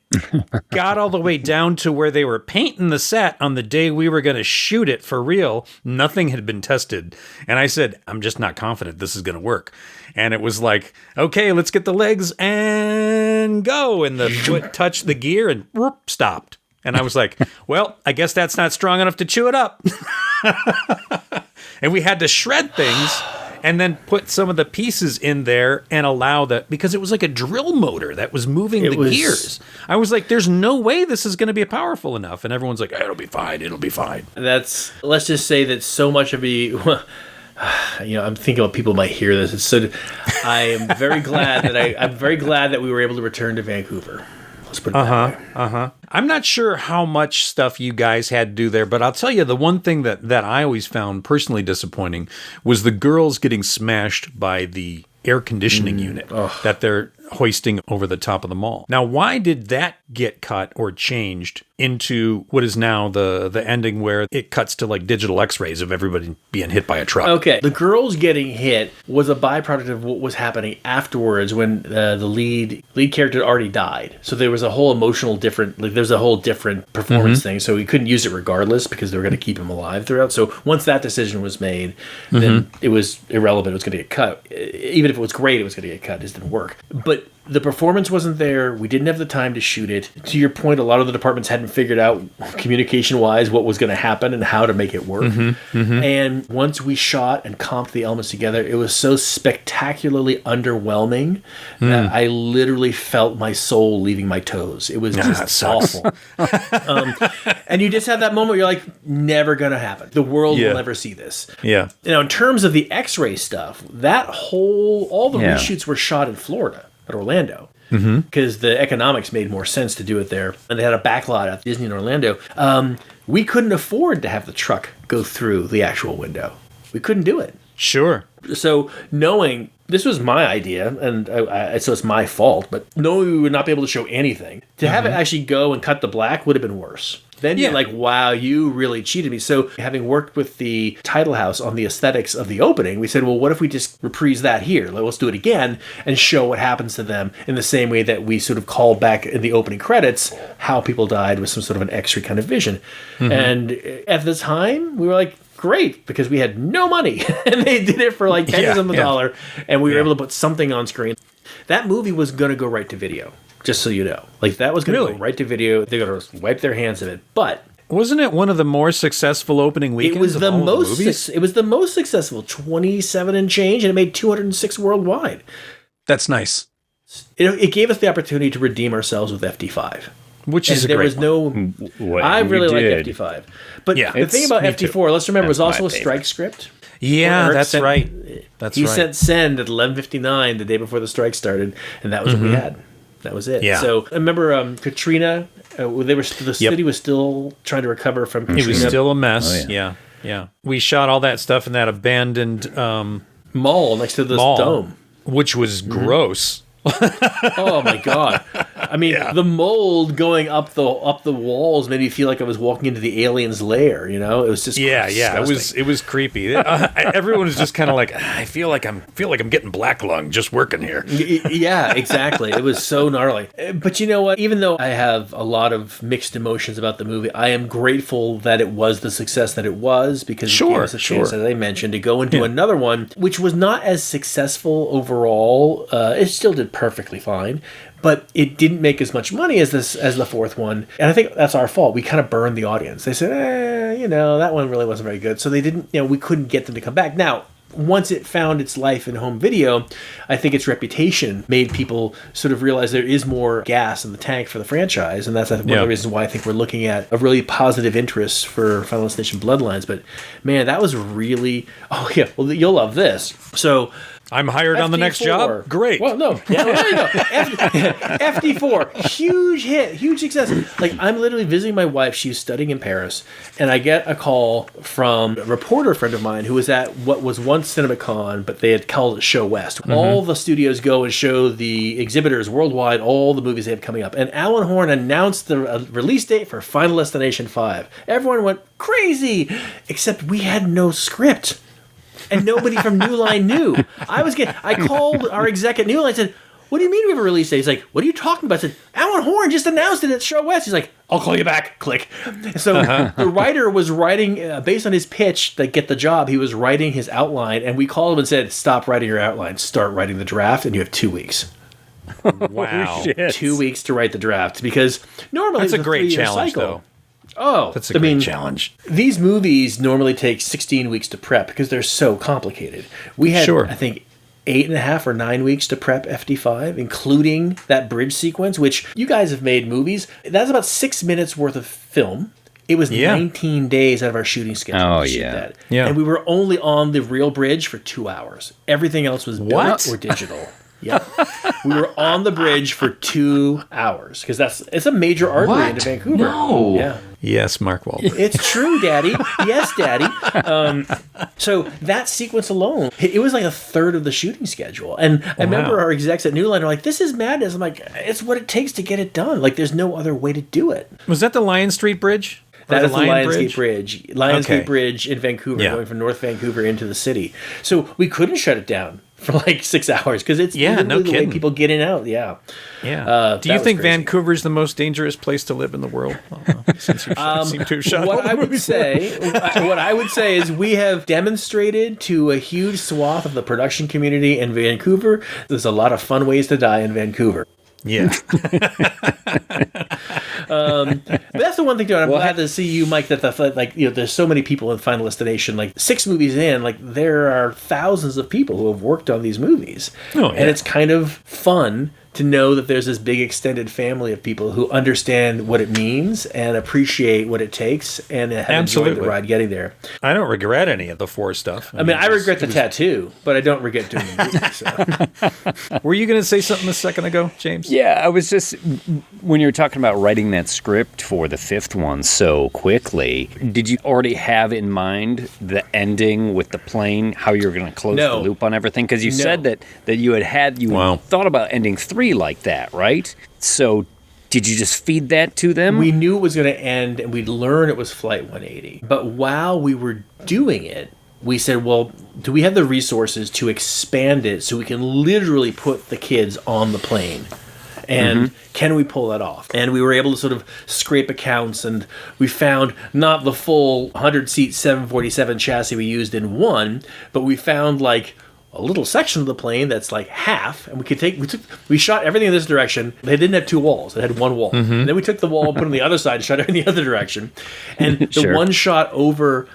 got all the way down to where they were painting the set on the day we were going to shoot it for real. Nothing had been tested. And I said, I'm just not confident this is going to work. And it was like, okay, let's get the legs and go. And the foot touched the gear and whoop, stopped. And I was like, well, I guess that's not strong enough to chew it up. And we had to shred things and then put some of the pieces in there and allow that, because it was like a drill motor that was moving the gears. I was like, there's no way this is going to be powerful enough. And everyone's like, it'll be fine. Let's just say that so much of I'm thinking about people might hear this. I am very glad that we were able to return to Vancouver. Let's put it that way. I'm not sure how much stuff you guys had to do there, but I'll tell you the one thing that I always found personally disappointing was the girls getting smashed by the air conditioning unit that they're hoisting over the top of the mall. Now, why did that get cut or changed into what is now the ending where it cuts to like digital x-rays of everybody being hit by a truck? Okay. The girls getting hit was a byproduct of what was happening afterwards when the lead character already died. So there was a whole there's a whole different performance thing. So we couldn't use it regardless because they were going to keep him alive throughout. So once that decision was made, then it was irrelevant. It was going to get cut. Even if it was great, it was going to get cut. It just didn't work. But the performance wasn't there. We didn't have the time to shoot it. To your point, a lot of the departments hadn't figured out communication-wise what was going to happen and how to make it work. And once we shot and comped the elements together, it was so spectacularly underwhelming that I literally felt my soul leaving my toes. It was just awful. And you just have that moment where you're like, never going to happen. The world will never see this. Yeah. In terms of the X-ray stuff, all the reshoots were shot in Florida. At Orlando, because the economics made more sense to do it there, and they had a backlot at Disney in Orlando. We couldn't afford to have the truck go through the actual window. We couldn't do it. Sure. So knowing this was my idea, and so it's my fault, but knowing we would not be able to show anything, to have it actually go and cut the black would have been worse. Then you're like, wow, you really cheated me. So having worked with the title house on the aesthetics of the opening, we said, well, what if we just reprise that here? Let's do it again and show what happens to them in the same way that we sort of called back in the opening credits how people died with some sort of an X-ray kind of vision. And at the time, we were like, great, because we had no money. And they did it for like pennies on the dollar, and we were able to put something on screen. That movie was going to go right to video. Just so you know. Like, that was going to go right to video. They're going to wipe their hands of it. But wasn't it one of the more successful opening weekends? It was the most successful, 27 and change, and it made 206 worldwide. That's nice. It gave us the opportunity to redeem ourselves with FD5. Which is and a there great was no. What I you really like did. FD5, but Yeah, the thing about me too. FD4, let's remember, That's was also my a favorite. strike script. Yeah, Eric that's sent- right. That's He right. sent send at 11:59 the day before the strike started, and that was what we had. That was it. Yeah. So I remember Katrina. The city was still trying to recover from Katrina. It was still a mess. Oh, Yeah. We shot all that stuff in that abandoned mall next to this mall, dome. which was gross. Oh my god! I mean, the mold going up the walls made me feel like I was walking into the alien's lair. You know, it was just disgusting. It was creepy. Everyone was just kind of like, I feel like I'm getting black lung just working here. Yeah, exactly. It was so gnarly. But you know what? Even though I have a lot of mixed emotions about the movie, I am grateful that it was the success that it was, because it gave us a chance, as I mentioned, to go into another one, which was not as successful overall. It still did perfectly fine, but it didn't make as much money as the fourth one. And I think that's our fault. We kind of burned the audience. They said, that one really wasn't very good. So they didn't, we couldn't get them to come back. Now, once it found its life in home video, I think its reputation made people sort of realize there is more gas in the tank for the franchise. And that's one of the reasons why I think we're looking at a really positive interest for Final Destination Bloodlines. But man, that was really, well, you'll love this. So I'm hired on the next job. Great. Well, no. Yeah, well, there you go. FD4, huge hit, huge success. Like, I'm literally visiting my wife. She's studying in Paris, and I get a call from a reporter friend of mine who was at what was once CinemaCon, but they had called it Show West. All the studios go and show the exhibitors worldwide all the movies they have coming up. And Alan Horn announced the release date for Final Destination 5. Everyone went crazy, except we had no script. And nobody from New Line knew. I called our exec at New Line and said, "What do you mean we have a release date?" He's like, "What are you talking about?" I said, "Alan Horn just announced it at Show West." He's like, "I'll call you back." Click. So the writer was writing, based on his pitch to get the job, he was writing his outline, and we called him and said, "Stop writing your outline. Start writing the draft, and you have 2 weeks." Wow. 2 weeks to write the draft, because normally That's it's a great 3-year challenge, cycle. though. Oh, That's a great challenge. These movies normally take 16 weeks to prep because they're so complicated. We had, I think, 8.5 or 9 weeks to prep FD5, including that bridge sequence, which you guys have made movies. That's about 6 minutes worth of film. It was 19 days out of our shooting schedule to shoot that. Yeah. And we were only on the real bridge for 2 hours. Everything else was built or digital. Yep. We were on the bridge for 2 hours because it's a major artery into Vancouver. No. Yeah. Yes, Mark Wahlberg. It's true, Daddy. Yes, Daddy. So that sequence alone, it was like a third of the shooting schedule. And I remember our execs at New Line are like, "This is madness." I'm like, "It's what it takes to get it done. Like, there's no other way to do it." Was that the Lion Street Bridge? That is the Lionsgate Bridge. Lionsgate Bridge in Vancouver, Yeah. going from North Vancouver into the city. So we couldn't shut it down for like 6 hours because it's literally the way people get in and out. Yeah. Yeah. Do you that think was crazy. Vancouver's the most dangerous place to live in the world? Since you seem to have shot all What the I would movies. say is we have demonstrated to a huge swath of the production community in Vancouver, there's a lot of fun ways to die in Vancouver. Yeah. But that's the one thing, too. And I'm glad to see you, Mike, that there's so many people in Final Destination. Like 6 movies in, like there are thousands of people who have worked on these movies. And it's kind of fun to know that there's this big extended family of people who understand what it means and appreciate what it takes and have enjoyed the ride getting there. I don't regret any of the 4 stuff. I mean, I regret the tattoo, but I don't regret doing the movie. So. Were you going to say something a second ago, James? Yeah, I was just, when you were talking about writing that script for the 5th one so quickly, did you already have in mind the ending with the plane, how you were going to close the loop on everything? Because you said that you had thought about ending 3 like that, right? So did you just feed that to them? We knew it was going to end, and we'd learn it was Flight 180. But while we were doing it, we said, well, do we have the resources to expand it so we can literally put the kids on the plane? And can we pull that off? And we were able to sort of scrape accounts, and we found not the full 100-seat 747 chassis we used in 1, but we found like a little section of the plane that's like half, and we shot everything in this direction. They didn't have two walls; it had one wall. And then we took the wall and put it on the other side and shot it in the other direction. And the one shot over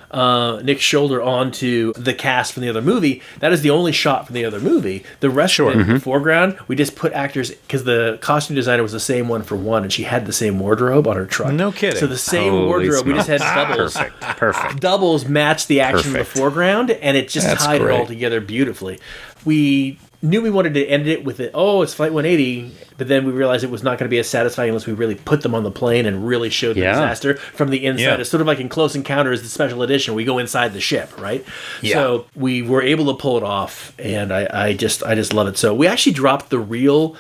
Nick's shoulder onto the cast from the other movie, that is the only shot from the other movie. The rest of it, in the foreground, we just put actors, because the costume designer was the same one for one, and she had the same wardrobe on her truck. No kidding. So the same wardrobe, we just had doubles. Perfect. Doubles matched the action in the foreground, and it just tied it all together beautifully. We knew we wanted to end it with it's Flight 180, but then we realized it was not going to be as satisfying unless we really put them on the plane and really showed the disaster from the inside. It's sort of like in Close Encounters, the special edition, we go inside the ship, right? Yeah. So we were able to pull it off, and I just love it. So we actually dropped the real...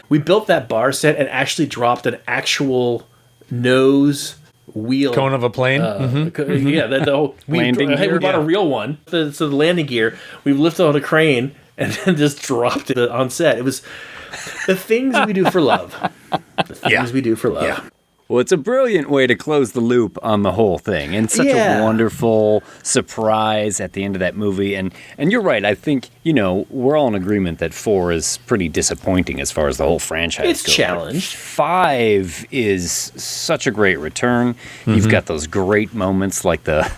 we built that bar set and actually dropped an actual nose... wheel cone of a plane. Yeah, the whole landing gear. We bought a real one. So the landing gear, we lifted on a crane and then just dropped it on set. It was the things we do for love. The things we do for love. Yeah. Well, it's a brilliant way to close the loop on the whole thing, and such a wonderful surprise at the end of that movie. And you're right. I think, we're all in agreement that 4 is pretty disappointing as far as the whole franchise goes. It's challenged. 5 is such a great return. You've got those great moments like the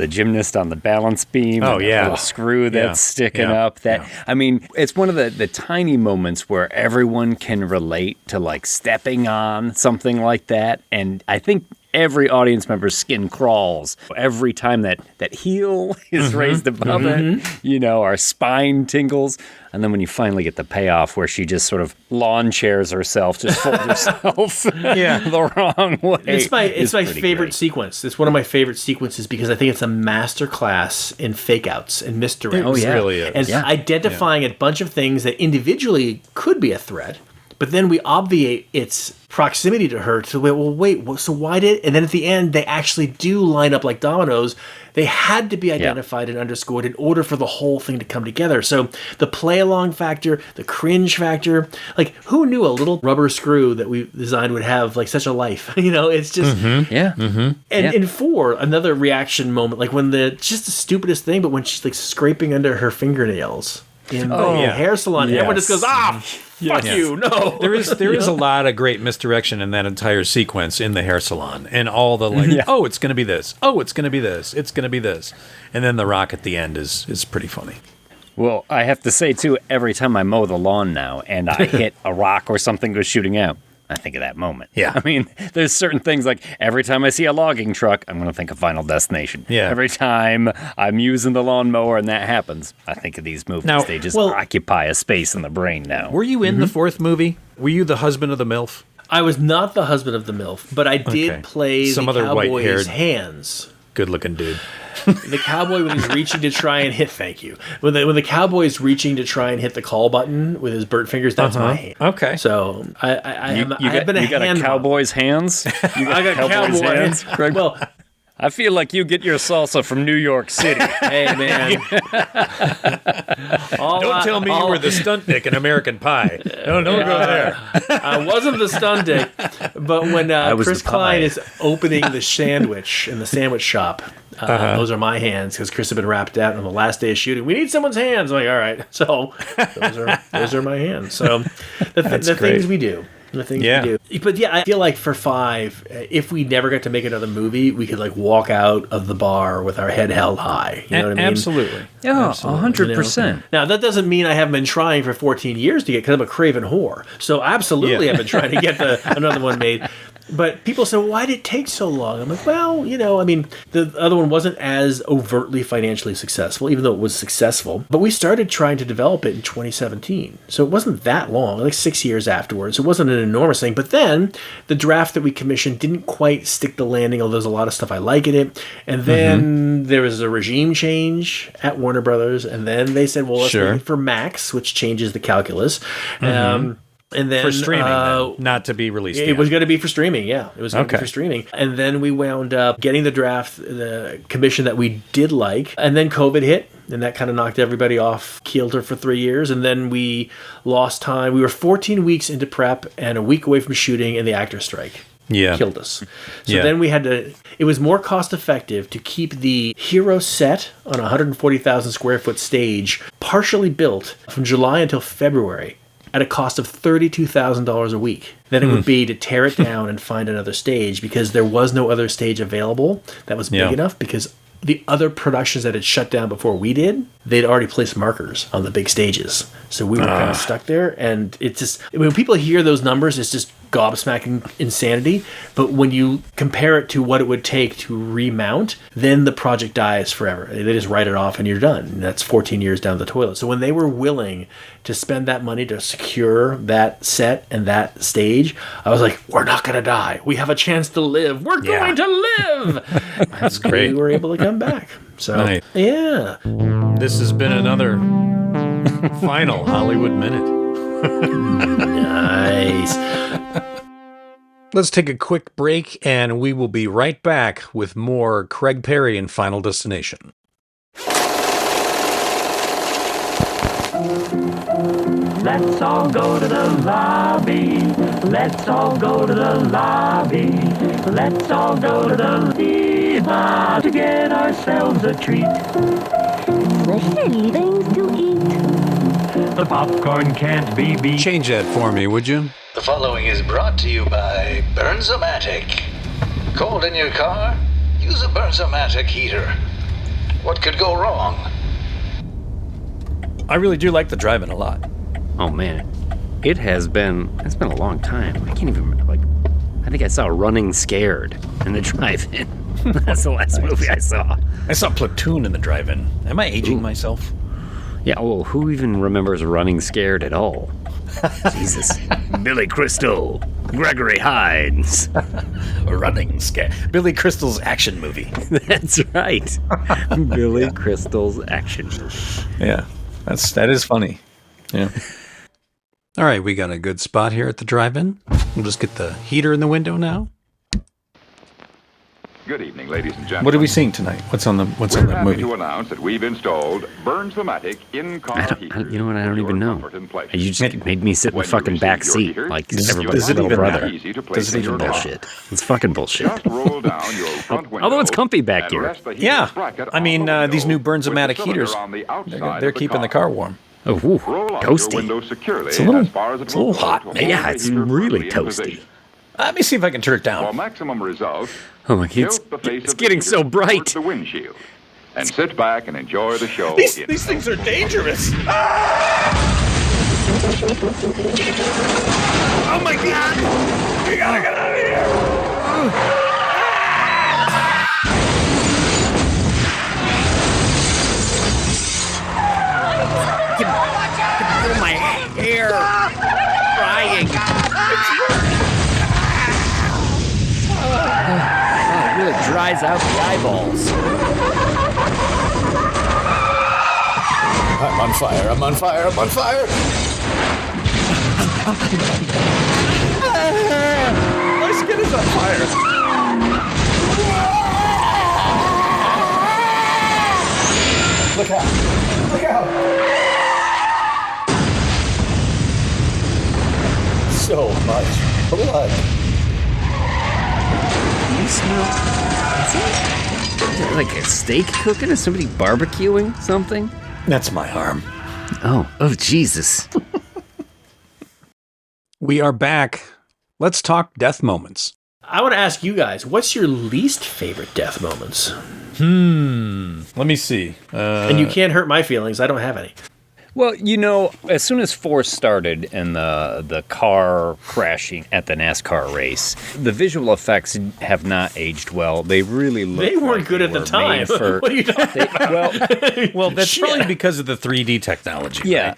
gymnast on the balance beam. Oh, and yeah. the little screw that's sticking up. I mean, it's one of the tiny moments where everyone can relate to like stepping on something like that. And I think every audience member's skin crawls every time that heel is raised above it. Our spine tingles. And then when you finally get the payoff where she just sort of lawn chairs herself, just folds herself the wrong way. It's my favorite great. sequence. It's one of my favorite sequences because I think it's a masterclass in fake outs and misdirects. Oh, yeah. It really is. And identifying a bunch of things that individually could be a threat, but then we obviate its proximity to her to so why did... And then at the end, they actually do line up like dominoes. They had to be identified and underscored in order for the whole thing to come together. So the play-along factor, the cringe factor, like who knew a little rubber screw that we designed would have like such a life? It's just... And in 4, another reaction moment, like when just the stupidest thing, but when she's like scraping under her fingernails in the hair salon, everyone just goes, fuck you, no. There is a lot of great misdirection in that entire sequence in the hair salon, and all the it's going to be this. Oh, it's going to be this. It's going to be this. And then the rock at the end is pretty funny. Well, I have to say, too, every time I mow the lawn now and I hit a rock or something goes shooting out, I think of that moment. Yeah. I mean, there's certain things like every time I see a logging truck, I'm going to think of Final Destination. Yeah. Every time I'm using the lawnmower and that happens, I think of these movies. Now, they just occupy a space in the brain now. Were you in the 4th movie? Were you the husband of the MILF? I was not the husband of the MILF, but I did play Some the other cowboy's white-haired- hands. Good-looking dude. The cowboy when he's reaching to try and hit. Thank you. When the cowboy is reaching to try and hit the call button with his burnt fingers, that's my hand. Okay. So I've been you got a cowboy's hands? You got I got cowboy's cowboy hands, Craig? Well, I feel like you get your salsa from New York City. hey man, Don't tell me you were the stunt dick in American Pie. Don't go there. I wasn't the stun dick, but when was Chris the pie. Klein is opening the sandwich in the sandwich shop, those are my hands because Chris had been wrapped out on the last day of shooting. We need someone's hands. I'm like, all right, so those are my hands. So the things we do. The things we do. But yeah, I feel like for 5, if we never got to make another movie, we could like walk out of the bar with our head held high. You know what I mean? Absolutely. Yeah, 100%. Now, that doesn't mean I haven't been trying for 14 years to get, because I'm a craven whore. So absolutely I've been trying to get another one made. But people say, why did it take so long? I'm like, well, the other one wasn't as overtly financially successful, even though it was successful. But we started trying to develop it in 2017. So it wasn't that long, like 6 years afterwards. It wasn't an enormous thing. But then the draft that we commissioned didn't quite stick the landing, although there's a lot of stuff I like in it. And then there was a regime change at Warner Brothers. And then they said, well, let's make it for Max, which changes the calculus. And then For streaming, then, not to be released It yet. was going to be for streaming, yeah. It was going to be for streaming. And then we wound up getting the draft, the commission that we did like. And then COVID hit, and that kind of knocked everybody off kilter for 3 years. And then we lost time. We were 14 weeks into prep and a week away from shooting and the actor strike. killed us. So then we had to, it was more cost effective to keep the hero set on a 140,000 square foot stage partially built from July until February at a cost of $32,000 a week than it would be to tear it down and find another stage, because there was no other stage available that was big enough, because the other productions that had shut down before we did, they'd already placed markers on the big stages. So we were kind of stuck there. And it's just, when people hear those numbers, it's just gobsmacking insanity. But when you compare it to what it would take to remount, then the project dies forever. They just write it off and you're done. And that's 14 years down the toilet. So when they were willing to spend that money to secure that set and that stage, I was like, we're not going to die. We have a chance to live. We're going to live. That's great. We were able to come back. So, Nice. yeah. This has been another Final Hollywood Minute. Nice. Let's take a quick break, and we will be right back with more Craig Perry and Final Destination. Let's all go to the lobby. Let's all go to the lobby. Let's all go to the diva to get ourselves a treat. Delicious things to eat. The popcorn can't be beat. Change that for me, would you? The following is brought to you by Burnsomatic. Cold in your car? Use a Burnsomatic heater. What could go wrong? I really do like the drive-in a lot. Oh man, it's been a long time. I can't even remember. I think I saw Running Scared in the drive-in. That's the last movie I saw. I saw Platoon in the drive-in. Am I aging myself? Yeah, well, who even remembers Running Scared at all? Jesus. Billy Crystal, Gregory Hines. Running Scared. Billy Crystal's action movie. That's right. Billy Crystal's action movie. Yeah, that is funny. Yeah. All right, we got a good spot here at the drive-in. We'll just get the heater in the window now. Good evening, ladies and gentlemen. What are we seeing tonight? What's on the We're movie? happy to announce that we've installed Burnsomatic in-car heaters. You know what? I don't for even your know. comfort and pleasure. You just made me sit in the When you fucking receive back your seat heater, like does everybody's it little even brother. easy to place It's in your car. bullshit. It's fucking bullshit. Just roll down your front window. Although it's comfy back and here. rest the heater's Yeah, bracket I on mean, the these new window with the Burnsomatic cylinder heaters, on the outside they're of keeping the car warm. Oh, woo, Roll out your toasty. window securely It's a little- as far as it it's a little will go hot. to hold Yeah, the it's heater really firmly in toasty. position. Let me see if I can turn it For down. maximum results, Oh my god, tilt the face it's of the getting heater so towards bright. the windshield and sit back and enjoy the show. These in things are dangerous. Oh my god! We gotta get out of here! Pull my hair. Crying. Oh, it really dries out the eyeballs. I'm on fire, I'm on fire, I'm on fire! My skin is on fire. Look out! Look out! So much blood. Do you smell? Is it like a steak cooking? Is somebody barbecuing something? That's my arm. Oh, Jesus. We are back. Let's talk death moments. I want to ask you guys, what's your least favorite death moments? Let me see. And you can't hurt my feelings. I don't have any. Well, you know, as soon as Force started and the car crashing at the NASCAR race, the visual effects have not aged well. They really look. They weren't like good they at the were time. made for- What are you talking about? Well, that's Shit. probably because of the 3D technology. Yeah. Right?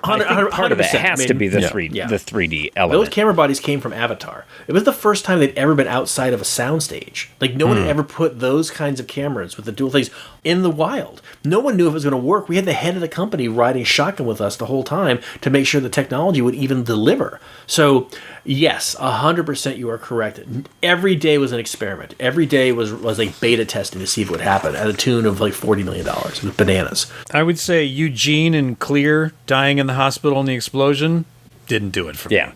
I think part of it 100%. has I to mean, be the yeah. 3D Those element. camera bodies came from Avatar. It was the first time they'd ever been outside of a soundstage. Like, no one had ever put those kinds of cameras with the dual things in the wild. No one knew if it was going to work. We had the head of the company riding shotgun with us the whole time to make sure the technology would even deliver. So, yes, 100% you are correct. Every day was an experiment. Every day was like beta testing to see if it would happen at a tune of like $40 million. It was bananas. I would say Eugene and Clear dying in the hospital in the explosion didn't do it for me. Yeah.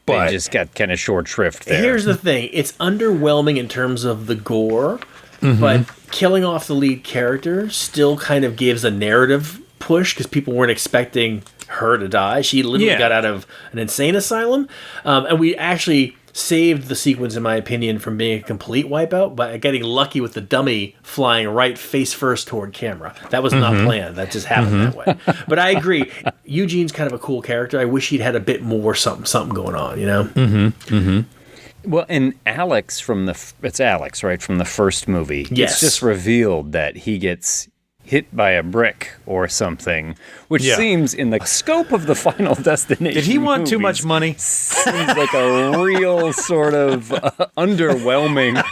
they just got kind of short shrift there. Here's the thing. It's underwhelming in terms of the gore, but killing off the lead character still kind of gives a narrative push because people weren't expecting her to die. She literally got out of an insane asylum. And we actually saved the sequence, in my opinion, from being a complete wipeout by getting lucky with the dummy flying right face first toward camera. That was not planned. That just happened that way. But I agree. Eugene's kind of a cool character. I wish he'd had a bit more something going on, you know? Well, and Alex it's Alex, right, from the first movie. Yes. It's just revealed that he gets hit by a brick or something, which seems in the scope of the Final Destination. Did he want too much money? Seems like a real sort of underwhelming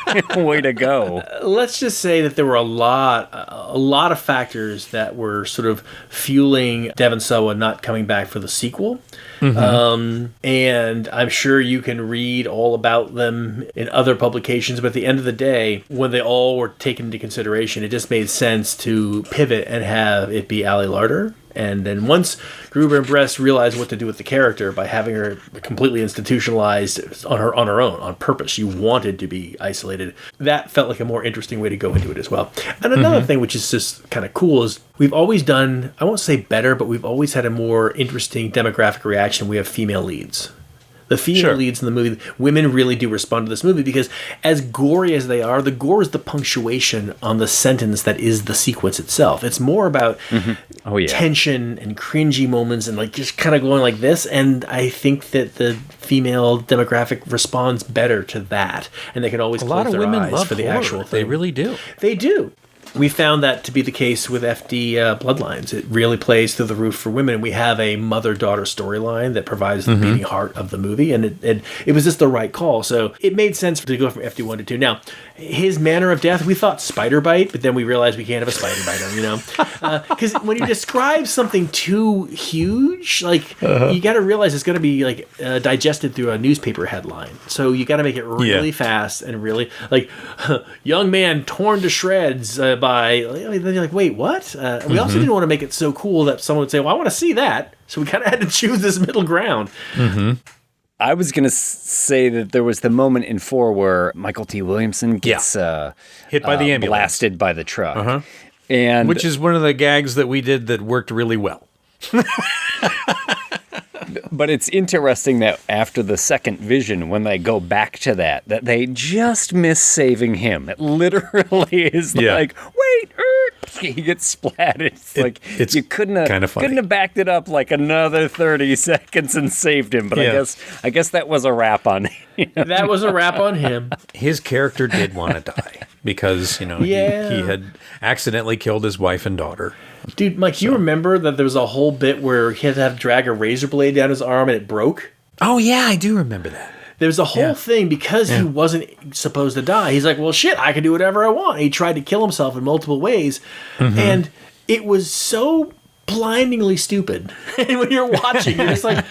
way to go. Let's just say that there were a lot of factors that were sort of fueling Devon Sawa not coming back for the sequel. And I'm sure you can read all about them in other publications, but at the end of the day, when they all were taken into consideration, it just made sense to pivot and have it be Ali Larter. And then once Gruber and Bress realized what to do with the character by having her completely institutionalized on her own, on purpose, she wanted to be isolated. That felt like a more interesting way to go into it as well. And another thing which is just kind of cool is we've always done, I won't say better, but we've always had a more interesting demographic reaction. We have female leads. The female leads in the movie, women really do respond to this movie because as gory as they are, the gore is the punctuation on the sentence that is the sequence itself. It's more about tension and cringy moments and like just kind of going like this. And I think that the female demographic responds better to that. And they can always close their eyes for the actual thing. They really do. They do. We found that to be the case with FD Bloodlines. It really plays through the roof for women. We have a mother-daughter storyline that provides the beating heart of the movie, and it was just the right call. So it made sense to go from FD1 to 2. Now, his manner of death, we thought spider bite, but then we realized we can't have a spider bite on, you know? Because when you describe something too huge, like, you got to realize it's going to be, like, digested through a newspaper headline. So you got to make it really fast and really, like, young man torn to shreds by, then you're like, wait, what? We also didn't want to make it so cool that someone would say, well, I want to see that. So we kind of had to choose this middle ground. I was going to say that there was the moment in 4 where Michael T. Williamson gets hit by the ambulance, blasted by the truck. And which is one of the gags that we did that worked really well. But it's interesting that after the second vision, when they go back to that they just miss saving him. It literally is like, wait, he gets splatted. It's you couldn't have backed it up like another 30 seconds and saved him. But I guess that was a wrap on him. That was a wrap on him. His character did want to die because, he had accidentally killed his wife and daughter. Dude, Mike, you remember that there was a whole bit where he had to drag a razor blade down his arm and it broke? Oh, yeah, I do remember that. There was a whole thing because he wasn't supposed to die. He's like, well, shit, I can do whatever I want. He tried to kill himself in multiple ways. And it was so blindingly stupid. And when you're watching, you're just like,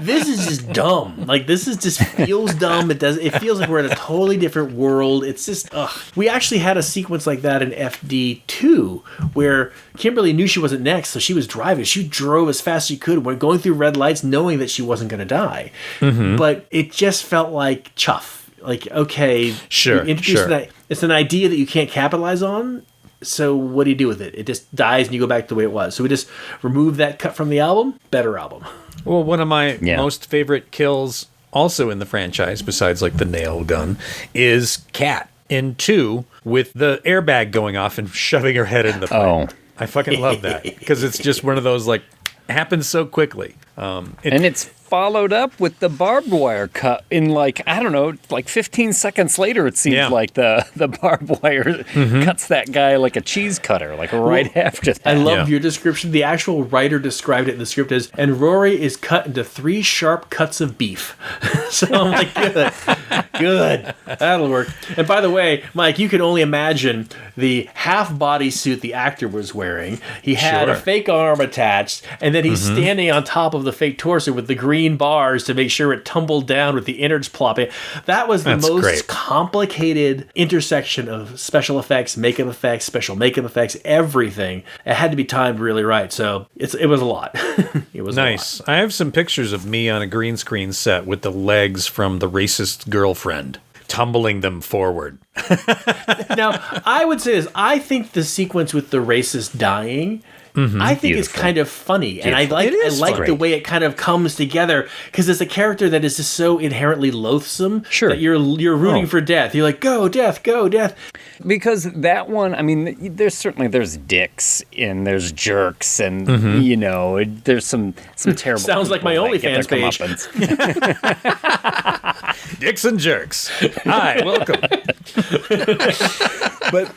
this is just dumb. Like, this is just feels dumb. It feels like we're in a totally different world. It's just, We actually had a sequence like that in FD2 where Kimberly knew she wasn't next, so she was driving. She drove as fast as she could, went going through red lights, knowing that she wasn't going to die. But it just felt like chuff. Like, okay, sure. It's an idea that you can't capitalize on. So what do you do with it? It just dies and you go back to the way it was. So we just remove that cut from the album. Better album. Well, one of my most favorite kills also in the franchise, besides like the nail gun, is Kat in 2 with the airbag going off and shoving her head into the pipe. I fucking love that because it's just one of those like happens so quickly. And it's followed up with the barbed wire cut in like, I don't know, like 15 seconds later, it seems like the barbed wire cuts that guy like a cheese cutter, like right after that. I love your description. The actual writer described it in the script as, and Rory is cut into 3 sharp cuts of beef. So I'm like, good. That'll work. And by the way, Mike, you can only imagine the half bodysuit the actor was wearing. He had a fake arm attached, and then he's standing on top of the the fake torso with the green bars to make sure it tumbled down with the innards plopping. That was the most complicated intersection of special effects, makeup effects, special makeup effects, everything. It had to be timed really right. So it was a lot. It was nice. A lot. I have some pictures of me on a green screen set with the legs from The Racist Girlfriend, tumbling them forward. Now, I would say this. I think the sequence with the racist dying, I think it's kind of funny. And I like the way it kind of comes together, because it's a character that is just so inherently loathsome that you're rooting for death. You're like, go, death, go, death. Because that one, I mean, there's dicks and there's jerks and, you know, there's some terrible Sounds like my OnlyFans page. Dicks and jerks. Hi, welcome. But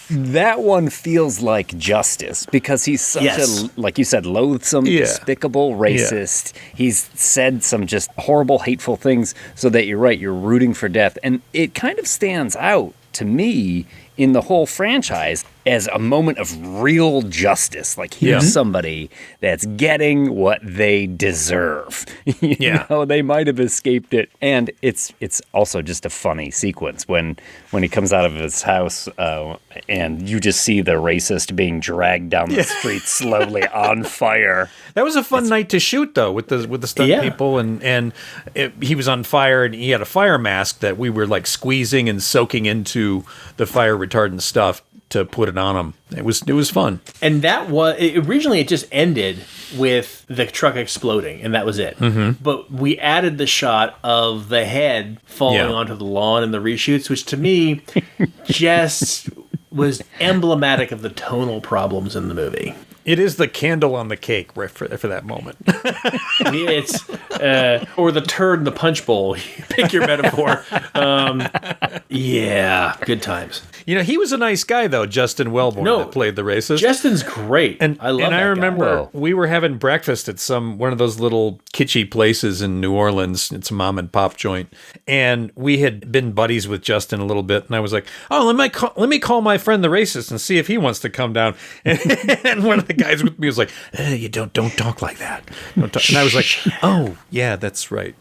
that one feels like justice because he's such a, like you said, loathsome, despicable racist. He's said some just horrible, hateful things so that you're right, you're rooting for death. And it kind of stands out to me in the whole franchise as a moment of real justice. Like, here's somebody that's getting what they deserve. You know, they might have escaped it. And it's also just a funny sequence when he comes out of his house and you just see the racist being dragged down the street slowly on fire. That was a fun night to shoot, though, with the stunt people. And he was on fire, and he had a fire mask that we were like squeezing and soaking into the fire retardant stuff to put it on him. It was fun. And that was originally, it just ended with the truck exploding, and that was it. But we added the shot of the head falling onto the lawn in the reshoots, which to me just was emblematic of the tonal problems in the movie. It is the candle on the cake right for that moment. It's or the turd in the punch bowl. Pick your metaphor. Yeah, good times. You know, he was a nice guy, though, Justin Welborn, that played the racist. Justin's great. And I love that I remember guy. we were having breakfast at one of those little kitschy places in New Orleans. It's a mom and pop joint. And we had been buddies with Justin a little bit. And I was like, oh, let me call my friend the racist and see if he wants to come down. And one of the guys with me was like, you don't talk like that. Don't talk. And I was like, oh, yeah, that's right.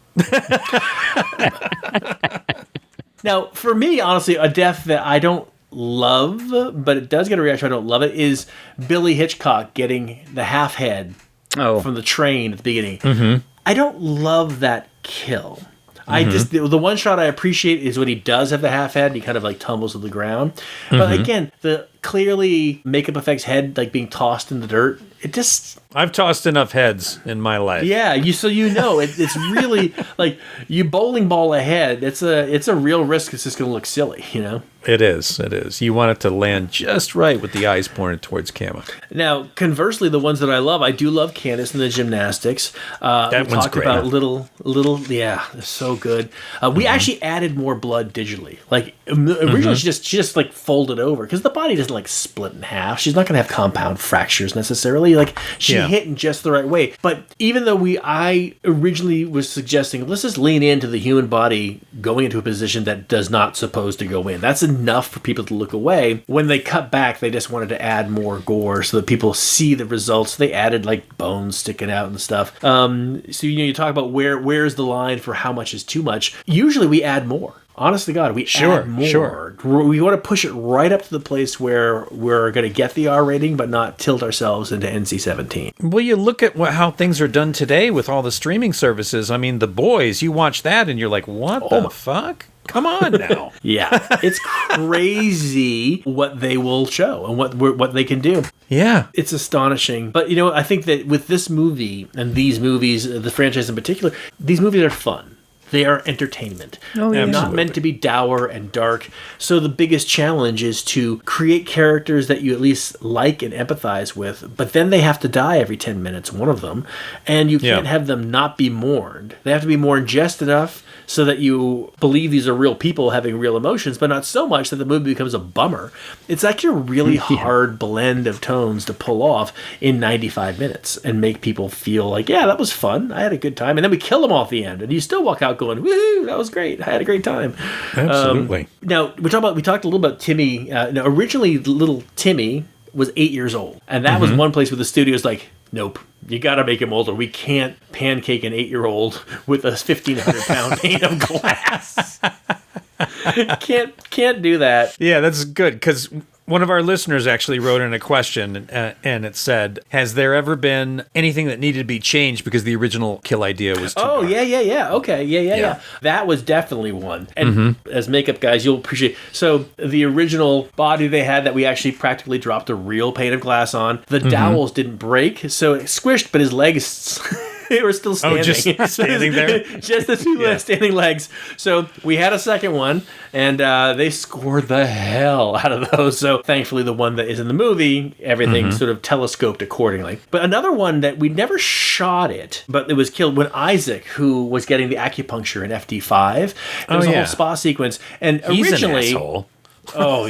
Now, for me, honestly, a death that I don't love, but it does get a reaction, I don't love it, is Billy Hitchcock getting the half head from the train at the beginning. I don't love that kill. I just, the one shot I appreciate is when he does have the half head and he kind of like tumbles to the ground. But again, the clearly makeup effects head like being tossed in the dirt, it just... I've tossed enough heads in my life. Yeah, it's really like you bowling ball a head. It's a real risk. It's just going to look silly, you know. It is. You want it to land just right with the eyes pointed towards camera. Now, conversely, the ones that I love, I do love Candace and the gymnastics. That one's great. About little, they're so good. We actually added more blood digitally. Like originally, she just like folded over because the body doesn't like split in half. She's not going to have compound fractures necessarily. Like she hit in just the right way. But even though I originally was suggesting let's just lean into the human body going into a position that does not supposed to go in. That's enough for people to look away. When they cut back, they just wanted to add more gore so that people see the results. They added like bones sticking out and stuff. So you talk about where's the line for how much is too much. Usually we add more. Honest to God, we add more. Sure. We want to push it right up to the place where we're going to get the R rating, but not tilt ourselves into NC-17. Well, you look at how things are done today with all the streaming services. I mean, The Boys, you watch that and you're like, what the fuck? Come on now. Yeah, it's crazy what they will show and what they can do. Yeah. It's astonishing. But, I think that with this movie and these movies, the franchise in particular, these movies are fun. They are entertainment. They're not meant to be dour and dark. So the biggest challenge is to create characters that you at least like and empathize with, but then they have to die every 10 minutes, one of them, and you can't have them not be mourned. They have to be mourned just enough so that you believe these are real people having real emotions, but not so much that the movie becomes a bummer. It's actually a really hard blend of tones to pull off in 95 minutes and make people feel like, yeah, that was fun. I had a good time. And then we kill them off at the end, and you still walk out going, woohoo, that was great. I had a great time. Absolutely. Now, we talked a little about Timmy. Now, originally, little Timmy was 8 years old. And that was one place where the studio's like, Nope. You got to make him older. We can't pancake an 8-year-old with a 1,500-pound pane of glass. Can't do that. Yeah, that's good, because one of our listeners actually wrote in a question, and it said, has there ever been anything that needed to be changed because the original kill idea was too dark? Yeah. Okay, yeah. That was definitely one. And as makeup guys, you'll appreciate. So the original body they had that we actually practically dropped a real pane of glass on, the dowels didn't break, so it squished, but his legs... They were still standing. Oh, just standing there? Just the two standing legs. So we had a second one, and they scored the hell out of those. So thankfully, the one that is in the movie, everything sort of telescoped accordingly. But another one that we never shot it, but it was killed when Isaac, who was getting the acupuncture in FD5, there was a whole spa sequence. And He's originally... an asshole. Oh,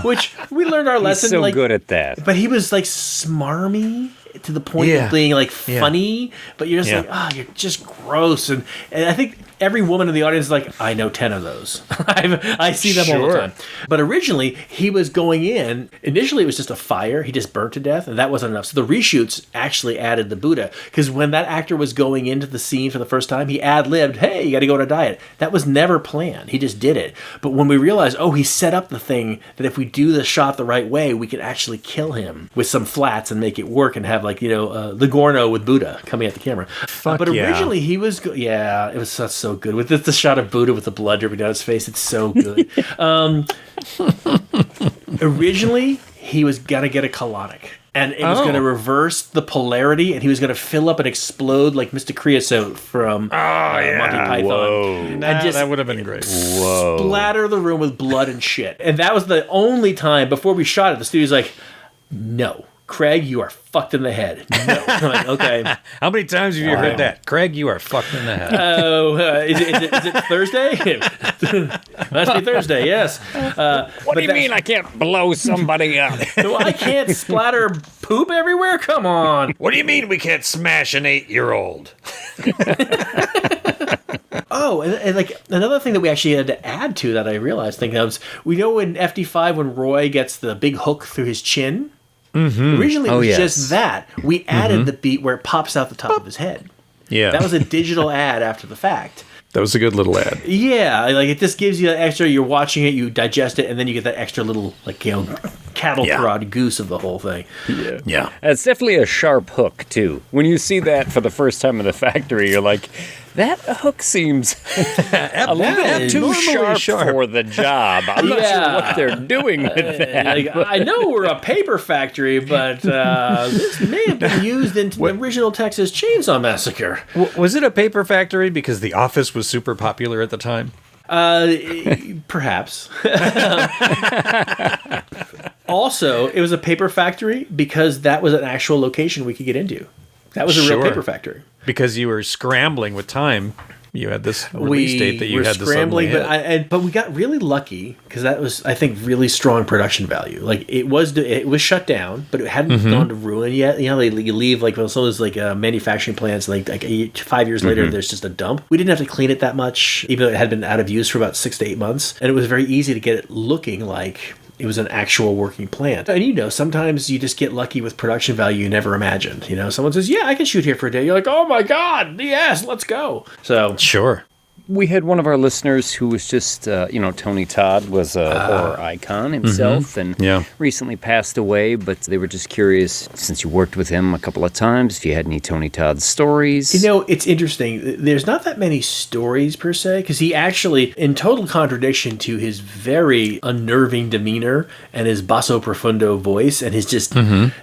which we learned our lesson. He's so good at that. But he was like smarmy to the point of being like funny, but you're just like, you're just gross. And I think every woman in the audience is like, I know 10 of those. I see them all the time. But originally, he was going in. Initially, it was just a fire. He just burnt to death, and that wasn't enough. So the reshoots actually added the Buddha, because when that actor was going into the scene for the first time, he ad-libbed, hey, you got to go on a diet. That was never planned. He just did it. But when we realized, he set up the thing that if we do the shot the right way, we could actually kill him with some flats and make it work and have Ligorno with Buddha coming at the camera. But originally he was it was so good with the shot of Buddha with the blood dripping down his face. It's so good. Originally he was gonna get a colonic, and it was going to reverse the polarity, and he was going to fill up and explode like Mr. Creosote from Monty Python. Whoa. And just that would have been great. splatter the room with blood and shit. And that was the only time before we shot it, the studio's like, no, Craig, you are fucked in the head. No. I'm like, okay. How many times have you heard that? Craig, you are fucked in the head. Is it Thursday? Must be Thursday, yes. What do you mean I can't blow somebody up? I can't splatter poop everywhere? Come on. What do you mean we can't smash an 8-year-old? And like another thing that we actually had to add to that I realized, thinking of, we know in FD5 when Roy gets the big hook through his chin, originally it was just that. We added the beat where it pops out the top of his head. Yeah. That was a digital ad after the fact. That was a good little ad. Yeah, like it just gives you that extra, you're watching it, you digest it, and then you get that extra little, cattle prod goose of the whole thing. Yeah. It's definitely a sharp hook, too. When you see that for the first time in the factory, you're like, that hook seems a little too sharp for the job. I'm not sure what they're doing with that. I know we're a paper factory, but this may have been used in the original Texas Chainsaw Massacre. Was it a paper factory because The Office was super popular at the time? Perhaps. Also, it was a paper factory because that was an actual location we could get into. That was a real paper factory. Because you were scrambling with time. You had this release date that you had to suddenly hit. But we got really lucky because that was, I think, really strong production value. Like it was shut down, but it hadn't gone to ruin yet. You leave like some of those manufacturing plants like 5 years later, there's just a dump. We didn't have to clean it that much, even though it had been out of use for about 6 to 8 months, and it was very easy to get it looking like it was an actual working plant. And sometimes you just get lucky with production value you never imagined. Someone says, yeah, I can shoot here for a day. You're like, oh my God, yes, let's go. So sure. We had one of our listeners who was just, Tony Todd was a horror icon himself and recently passed away, but they were just curious, since you worked with him a couple of times, if you had any Tony Todd stories. It's interesting. There's not that many stories per se, because he actually, in total contradiction to his very unnerving demeanor and his basso profundo voice and his just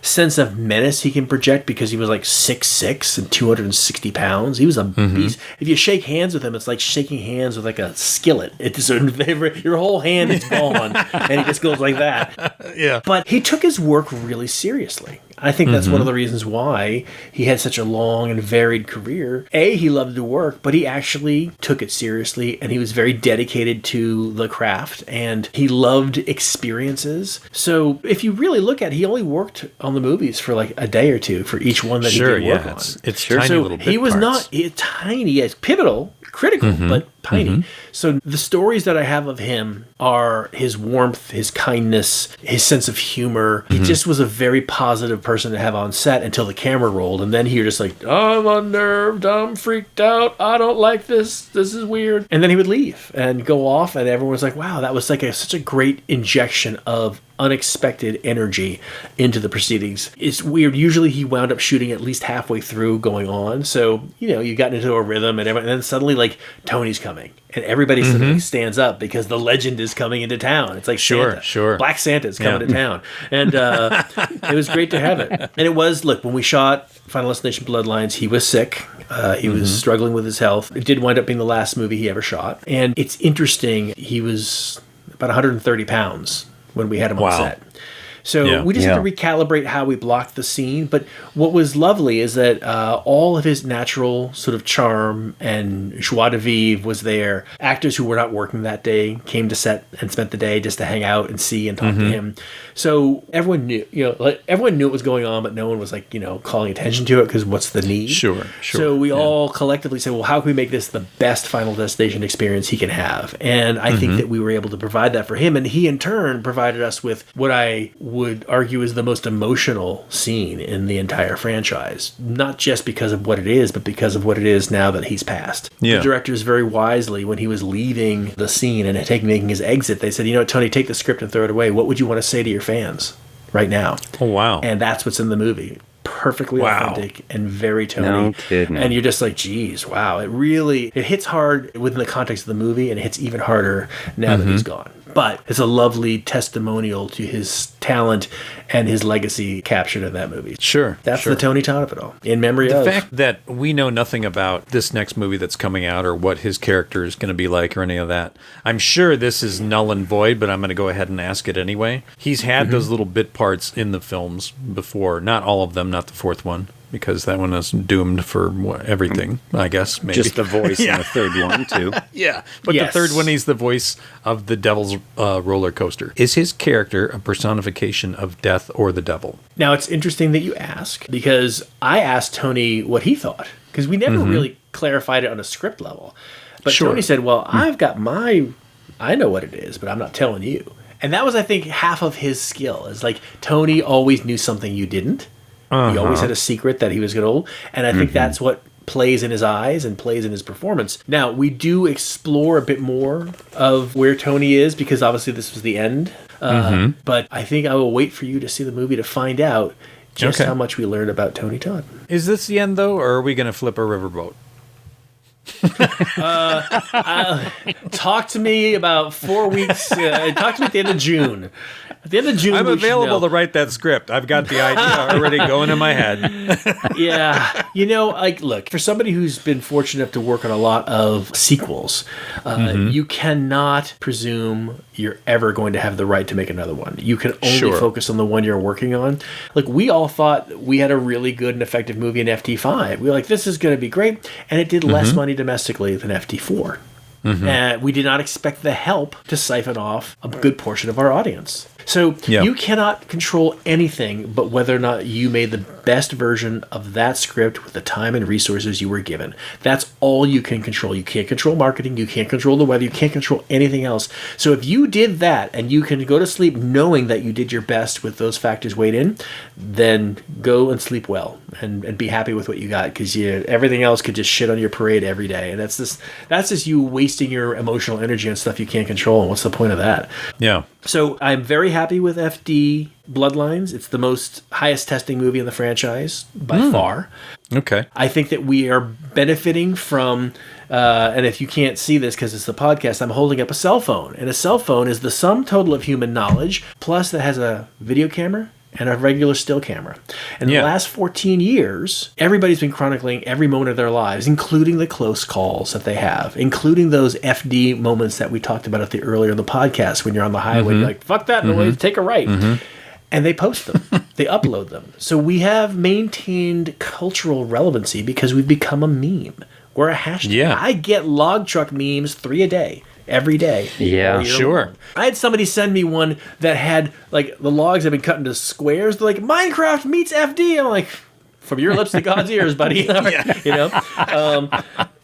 sense of menace he can project, because he was like 6'6" and 260 pounds. He was a beast. If you shake hands with him, it's like shaking hands with like a skillet. It's your whole hand is gone, and he just goes like that. Yeah. But he took his work really seriously. I think that's one of the reasons why he had such a long and varied career. He loved to work, but he actually took it seriously, and he was very dedicated to the craft, and he loved experiences. So if you really look at it, he only worked on the movies for like a day or two for each one that he did work on. It's tiny little bit he was parts. not tiny, pivotal, critical, but tiny. So the stories that I have of him are his warmth, his kindness, his sense of humor. He just was a very positive person to have on set until the camera rolled. And then he was just like, I'm unnerved, I'm freaked out, I don't like this, this is weird. And then he would leave and go off, and everyone was like, wow, that was like such a great injection of unexpected energy into the proceedings. It's weird. Usually he wound up shooting at least halfway through going on. So, you got into a rhythm, and then suddenly like Tony's coming and everybody suddenly stands up because the legend is coming into town. It's like Santa. Black Santa's coming to town. And it was great to have it. And it was, look, when we shot Final Destination Bloodlines, he was sick. He was struggling with his health. It did wind up being the last movie he ever shot. And it's interesting. He was about 130 pounds when we had him on set. So we just had to recalibrate how we blocked the scene. But what was lovely is that all of his natural sort of charm and joie de vivre was there. Actors who were not working that day came to set and spent the day just to hang out and see and talk to him. So everyone knew, everyone knew what was going on, but no one was like, calling attention to it because what's the need? Sure. So we all collectively said, well, how can we make this the best Final Destination experience he can have? And I think that we were able to provide that for him. And he, in turn, provided us with what I would argue is the most emotional scene in the entire franchise. Not just because of what it is, but because of what it is now that he's passed. The directors very wisely, when he was leaving the scene and making his exit, they said, Tony, take the script and throw it away. What would you want to say to your fans right now? Oh, wow. And that's what's in the movie. Perfectly authentic and very Tony. No kidding. And you're just like, geez, wow. It hits hard within the context of the movie, and it hits even harder now that he's gone. But it's a lovely testimonial to his talent and his legacy captured in that movie. That's the Tony Todd of it all. In memory of. The fact that we know nothing about this next movie that's coming out or what his character is going to be like or any of that. I'm sure this is null and void, but I'm going to go ahead and ask it anyway. He's had those little bit parts in the films before. Not all of them, not the fourth one, because that one is doomed for everything, I guess. Maybe. Just the voice in the third one, too. But the third one, he's the voice of the devil's roller coaster. Is his character a personification of death or the devil? Now, it's interesting that you ask, because I asked Tony what he thought, because we never really clarified it on a script level. But Tony said, well, I know what it is, but I'm not telling you. And that was, I think, half of his skill. Is like, Tony always knew something you didn't. He always had a secret that he was going to hold. And I think that's what plays in his eyes and plays in his performance. Now, we do explore a bit more of where Tony is, because obviously this was the end. But I think I will wait for you to see the movie to find out just how much we learned about Tony Todd. Is this the end, though, or are we going to flip a riverboat? Talk to me about 4 weeks. Talk to me at the end of June. At the end of June, I'm available to write that script. I've got the idea already going in my head. Look, for somebody who's been fortunate enough to work on a lot of sequels, you cannot presume you're ever going to have the right to make another one. You can only focus on the one you're working on. Like, we all thought we had a really good and effective movie in FT5. We were like, this is going to be great. And it did less money domestically than FT4. And we did not expect the help to siphon off a good portion of our audience. So you cannot control anything but whether or not you made the best version of that script with the time and resources you were given. That's all you can control. You can't control marketing. You can't control the weather. You can't control anything else. So if you did that and you can go to sleep knowing that you did your best with those factors weighed in, then go and sleep well and be happy with what you got, because everything else could just shit on your parade every day. And that's just you wasting your emotional energy on stuff you can't control. And what's the point of that? Yeah. So I'm very happy with FD Bloodlines. It's the highest testing movie in the franchise by far. Okay. I think that we are benefiting from, and if you can't see this because it's the podcast, I'm holding up a cell phone. And a cell phone is the sum total of human knowledge, plus that has a video camera and a regular still camera. In the last 14 years, everybody's been chronicling every moment of their lives, including the close calls that they have, including those FD moments that we talked about earlier in the podcast, when you're on the highway, you're like, fuck that noise, take a right. And they post them. They upload them. So we have maintained cultural relevancy because we've become a meme. We're a hashtag. I get log truck memes 3 a day. Every day. Yeah, sure. I had somebody send me one that had, like, the logs had been cut into squares. They're like, Minecraft meets FD. I'm like, from your lips to God's ears, buddy.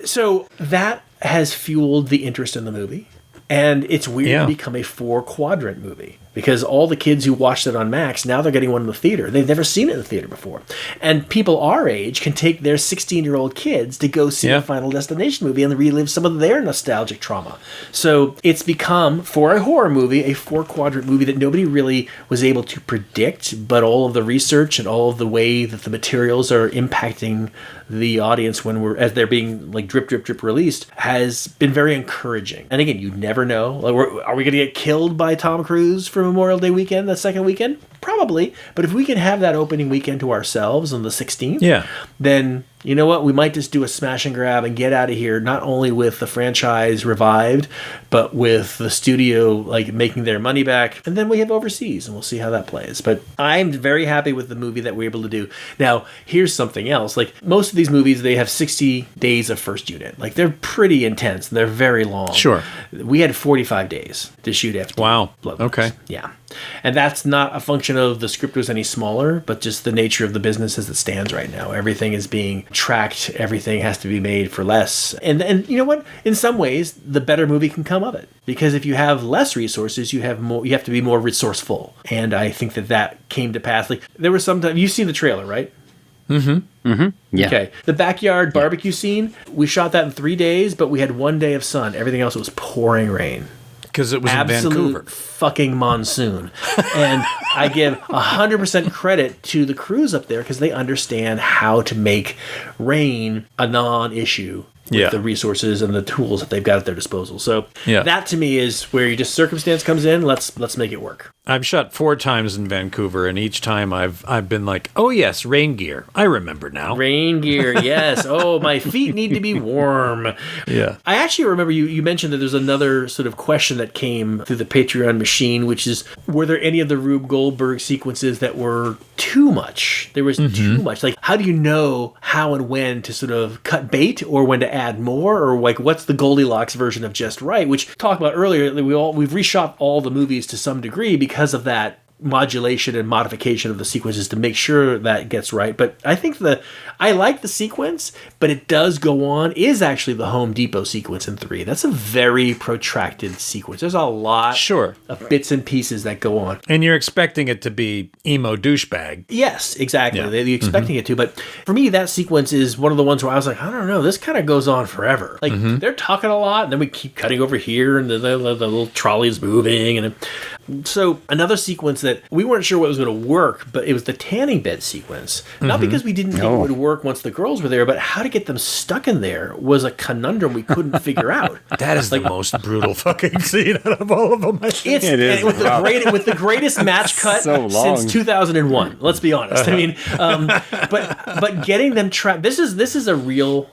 So that has fueled the interest in the movie. And it's weird to become a 4-quadrant movie because all the kids who watched it on Max, now they're getting one in the theater. They've never seen it in the theater before. And people our age can take their 16-year-old kids to go see a Final Destination movie and relive some of their nostalgic trauma. So it's become, for a horror movie, a 4-quadrant movie that nobody really was able to predict, but all of the research and all of the way that the materials are impacting the audience as they're being like drip, drip, drip released has been very encouraging. And again, you never know. Like, are we going to get killed by Tom Cruise for Memorial Day weekend, that second weekend? Probably. But if we can have that opening weekend to ourselves on the 16th, then you know what? We might just do a smash and grab and get out of here, not only with the franchise revived, but with the studio like making their money back. And then we have overseas, and we'll see how that plays. But I'm very happy with the movie that we're able to do. Now, here's something else. Like, most of these movies, they have 60 days of first unit. Like, they're pretty intense, and they're very long. Sure. We had 45 days to shoot FD. Wow. Bloodlines. Okay. Yeah. And that's not a function of the script was any smaller, but just the nature of the business as it stands right now. Everything is being tracked. Everything has to be made for less. And you know what? In some ways, the better movie can come of it. Because if you have less resources, you have to be more resourceful. And I think that came to pass. Like, there was some time, you've seen the trailer, right? Mm-hmm. Mm-hmm. Yeah. Okay. The backyard barbecue scene, we shot that in 3 days, but we had 1 day of sun. Everything else was pouring rain. Because it was in Vancouver. Fucking monsoon. And I give 100% credit to the crews up there because they understand how to make rain a non-issue with the resources and the tools that they've got at their disposal. So that to me is where you just circumstance comes in. Let's make it work. I've shot 4 times in Vancouver, and each time I've been like, oh yes, rain gear. I remember now. Rain gear, yes. Oh, my feet need to be warm. Yeah. I actually remember you mentioned that there's another sort of question that came through the Patreon machine, which is, were there any of the Rube Goldberg sequences that were too much? There was too much. Like, how do you know how and when to sort of cut bait or when to add more? Or like, what's the Goldilocks version of just right? Which talked about earlier, we've reshot all the movies to some degree because of that modulation and modification of the sequences to make sure that gets right. But I think I like the sequence, but it does go on, is actually the Home Depot sequence in 3. That's a very protracted sequence. There's a lot of bits and pieces that go on. And you're expecting it to be emo douchebag. Yes, exactly. Yeah. They're expecting it to. But for me, that sequence is one of the ones where I was like, I don't know, this kind of goes on forever. Like, they're talking a lot, and then we keep cutting over here, and the little trolley's moving. And so another sequence that we weren't sure what was going to work, but it was the tanning bed sequence. Not because we didn't think it would work once the girls were there, but how to get them stuck in there was a conundrum we couldn't figure out. That is the most brutal fucking scene out of all of them. It is with the greatest match cut since 2001. Let's be honest. I mean, but getting them trapped. This is a real.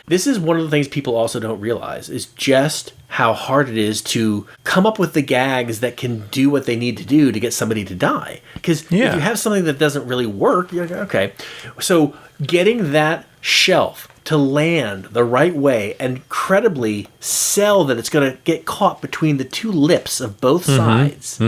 This is one of the things people also don't realize is just how hard it is to come up with the gags that can do what they need to do to get somebody to die. Because if you have something that doesn't really work, you're like, okay. So getting that shelf to land the right way and credibly sell that it's going to get caught between the two lips of both sides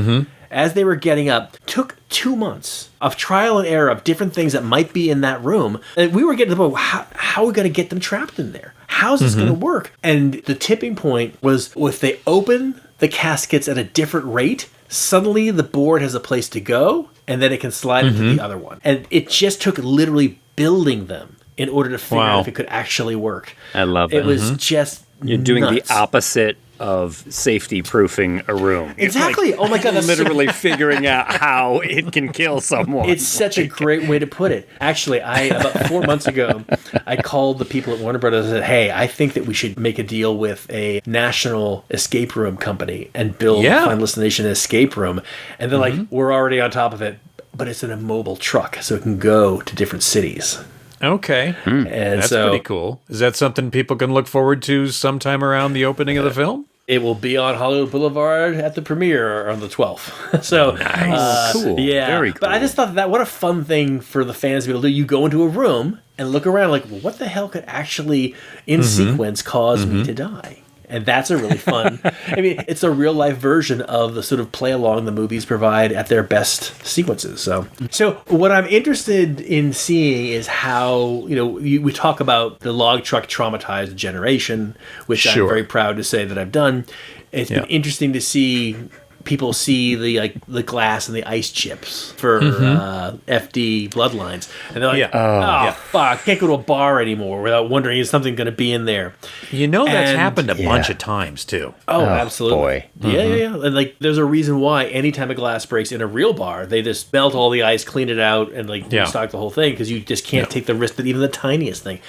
as they were getting up took 2 months of trial and error of different things that might be in that room. And we were getting to the point, how are we going to get them trapped in there? How's this going to work? And the tipping point was if they open the caskets at a different rate, suddenly the board has a place to go, and then it can slide into the other one. And it just took literally building them in order to figure out if it could actually work. I love it. It was just You're doing nuts. the opposite of safety proofing a room. Exactly. Like, oh my God. That's literally figuring out how it can kill someone. It's such a great way to put it. Actually, about 4 months ago, I called the people at Warner Brothers and said, hey, I think that we should make a deal with a national escape room company and build Final Destination escape room. And they're like, we're already on top of it, but it's in a mobile truck, so it can go to different cities. Okay. And that's pretty cool. Is that something people can look forward to sometime around the opening of the film? It will be on Hollywood Boulevard at the premiere on the 12th. So nice. Cool. Yeah. Very cool. But I just thought what a fun thing for the fans to be able to do. You go into a room and look around like, well, what the hell could actually, in sequence, cause me to die? And that's a really fun, I mean, it's a real life version of the sort of play along the movies provide at their best sequences. So what I'm interested in seeing is how, we talk about the log truck traumatized generation, which I'm very proud to say that I've done. It's been interesting to see people see the glass and the ice chips for FD Bloodlines, and they're like, fuck, can't go to a bar anymore without wondering is something going to be in there. That's happened a bunch of times too. Oh, absolutely. Boy. Yeah. And there's a reason why anytime a glass breaks in a real bar, they just melt all the ice, clean it out, and restock the whole thing, because you just can't take the risk that even the tiniest thing.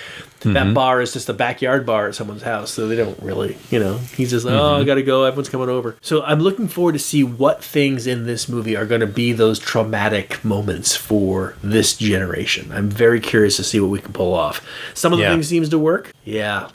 That bar is just a backyard bar at someone's house, so they don't really, he's just like, I gotta go, everyone's coming over. So I'm looking forward to see what things in this movie are going to be those traumatic moments for this generation. I'm very curious to see what we can pull off. Some of the things seems to work. Yeah.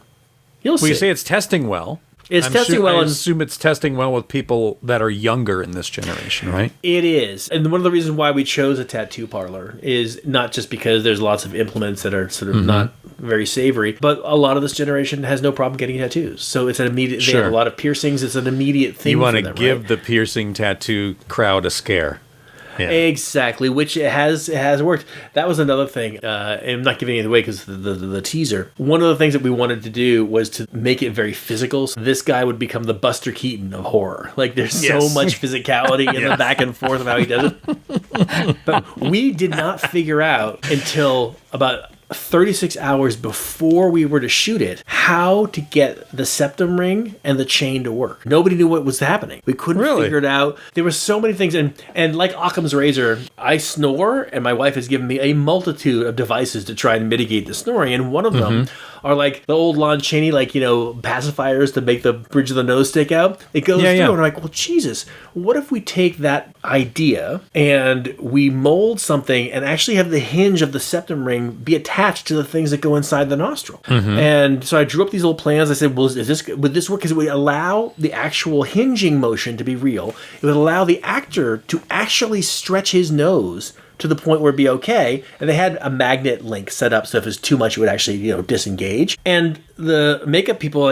You'll see. You say it's testing well. It's testing well. I assume it's testing well with people that are younger in this generation, right? It is. And one of the reasons why we chose a tattoo parlor is not just because there's lots of implements that are sort of not very savory, but a lot of this generation has no problem getting tattoos. So it's an immediate, they have a lot of piercings. It's an immediate thing. You want to give the piercing tattoo crowd a scare. Yeah. Exactly, which it has worked. That was another thing. I'm not giving it away because the teaser. One of the things that we wanted to do was to make it very physical. So this guy would become the Buster Keaton of horror. There's so much physicality in the back and forth of how he does it. But we did not figure out until about 36 hours before we were to shoot it how to get the septum ring and the chain to work. Nobody knew what was happening. We couldn't figure it out. There were so many things, and like Occam's razor, I snore, and my wife has given me a multitude of devices to try and mitigate the snoring, and one of them are like the old Lon Chaney, pacifiers to make the bridge of the nose stick out. It goes through, and I'm like, well, Jesus, what if we take that idea and we mold something and actually have the hinge of the septum ring be attached to the things that go inside the nostril? And so I drew up these little plans. I said, well, would this work? Because it would allow the actual hinging motion to be real. It would allow the actor to actually stretch his nose to the point where it'd be okay. And they had a magnet link set up, so if it was too much, it would actually, disengage. And the makeup people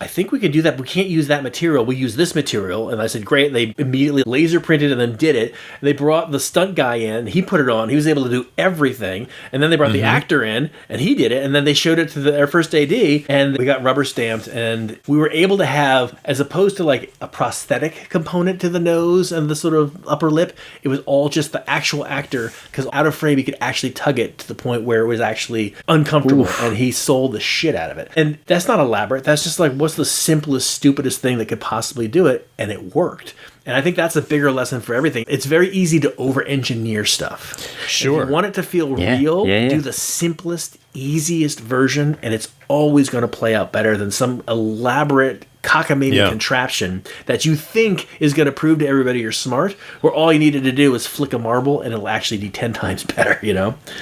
I think we can do that, but we can't use that material. We use this material. And I said, great. They immediately laser printed and then did it. They brought the stunt guy in. He put it on. He was able to do everything. And then they brought the actor in, and he did it. And then they showed it to their first AD, and we got rubber stamped. And we were able to have, as opposed to a prosthetic component to the nose and the sort of upper lip, it was all just the actual actor, because out of frame, he could actually tug it to the point where it was actually uncomfortable. And he sold the shit out of it. And that's not elaborate. That's just what's the simplest, stupidest thing that could possibly do it, and it worked. And I think that's a bigger lesson for everything. It's very easy to over-engineer stuff. Sure. If you want it to feel real, do the simplest, easiest version, and it's always going to play out better than some elaborate cockamamie contraption that you think is going to prove to everybody you're smart, where all you needed to do was flick a marble and it'll actually be 10 times better,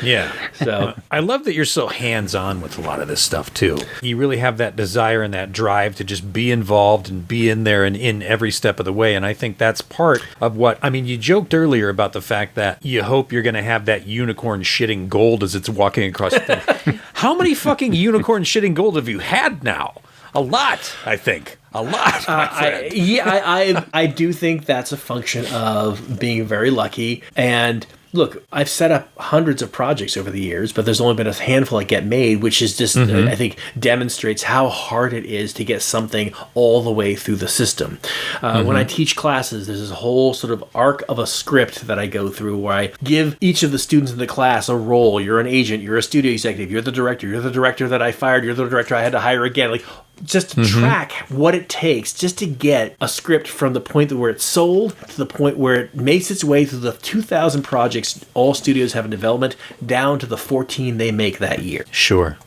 Yeah. So I love that you're so hands-on with a lot of this stuff, too. You really have that desire and that drive to just be involved and be in there and in every step of the way. And I think that's part of you joked earlier about the fact that you hope you're going to have that unicorn shitting gold as it's walking across the thing. How many fucking unicorn shitting gold have you had now? A lot, I think. A lot. I do think that's a function of being very lucky. And look, I've set up hundreds of projects over the years, but there's only been a handful that get made, which is just, I think, demonstrates how hard it is to get something all the way through the system. When I teach classes, there's this whole sort of arc of a script that I go through where I give each of the students in the class a role. You're an agent, you're a studio executive, you're the director that I fired, you're the director I had to hire again. Just to track what it takes just to get a script from the point where it's sold to the point where it makes its way through the 2,000 projects all studios have in development down to the 14 they make that year. Sure.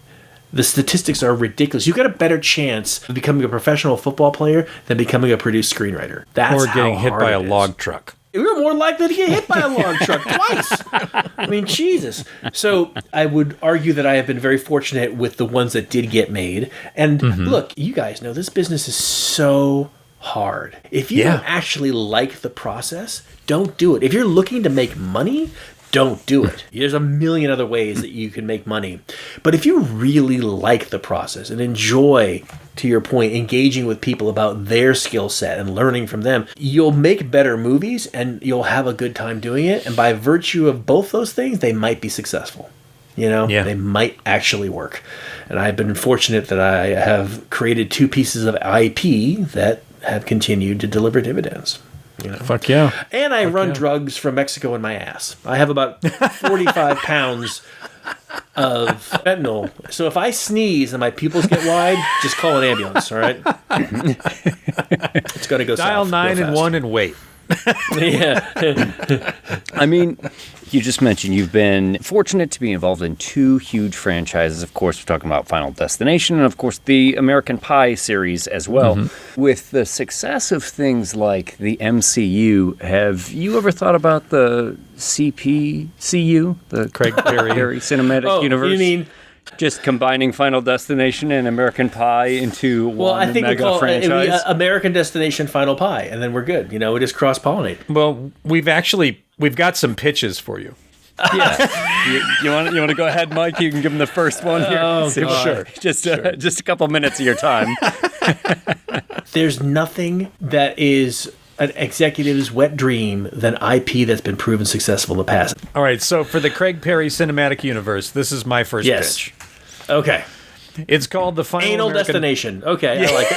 The statistics are ridiculous. You've got a better chance of becoming a professional football player than becoming a produced screenwriter. That's or getting hit by a log truck. We're more likely to get hit by a log truck twice. I mean, Jesus. So I would argue that I have been very fortunate with the ones that did get made. And look, you guys know this business is so hard. If you don't actually like the process, don't do it. If you're looking to make money, don't do it. There's a million other ways that you can make money. But if you really like the process and enjoy, to your point, engaging with people about their skill set and learning from them, you'll make better movies and you'll have a good time doing it. And by virtue of both those things, they might be successful. They might actually work. And I've been fortunate that I have created 2 pieces of IP that have continued to deliver dividends. Fuck yeah. And I run drugs from Mexico in my ass. I have about 45 pounds of fentanyl. So if I sneeze and my pupils get wide, just call an ambulance, all right? It's going to go Dial south. 911 and wait. Yeah. I mean, you just mentioned you've been fortunate to be involved in 2 huge franchises. Of course, we're talking about Final Destination and, of course, the American Pie series as well. Mm-hmm. With the success of things like the MCU, have you ever thought about the CPCU, the Craig Perry Cinematic Universe? You mean... just combining Final Destination and American Pie into one mega franchise? It would be American Destination Final Pie, and then we're good. We just cross-pollinate. Well, we've got some pitches for you. Yeah. you want to go ahead, Mike? You can give him the first one here. Oh, sure. Just a couple minutes of your time. There's nothing that is an executive's wet dream than IP that's been proven successful in the past. All right, so for the Craig Perry Cinematic Universe, this is my first pitch. Okay. It's called the Final Anal American... Destination. Okay, I like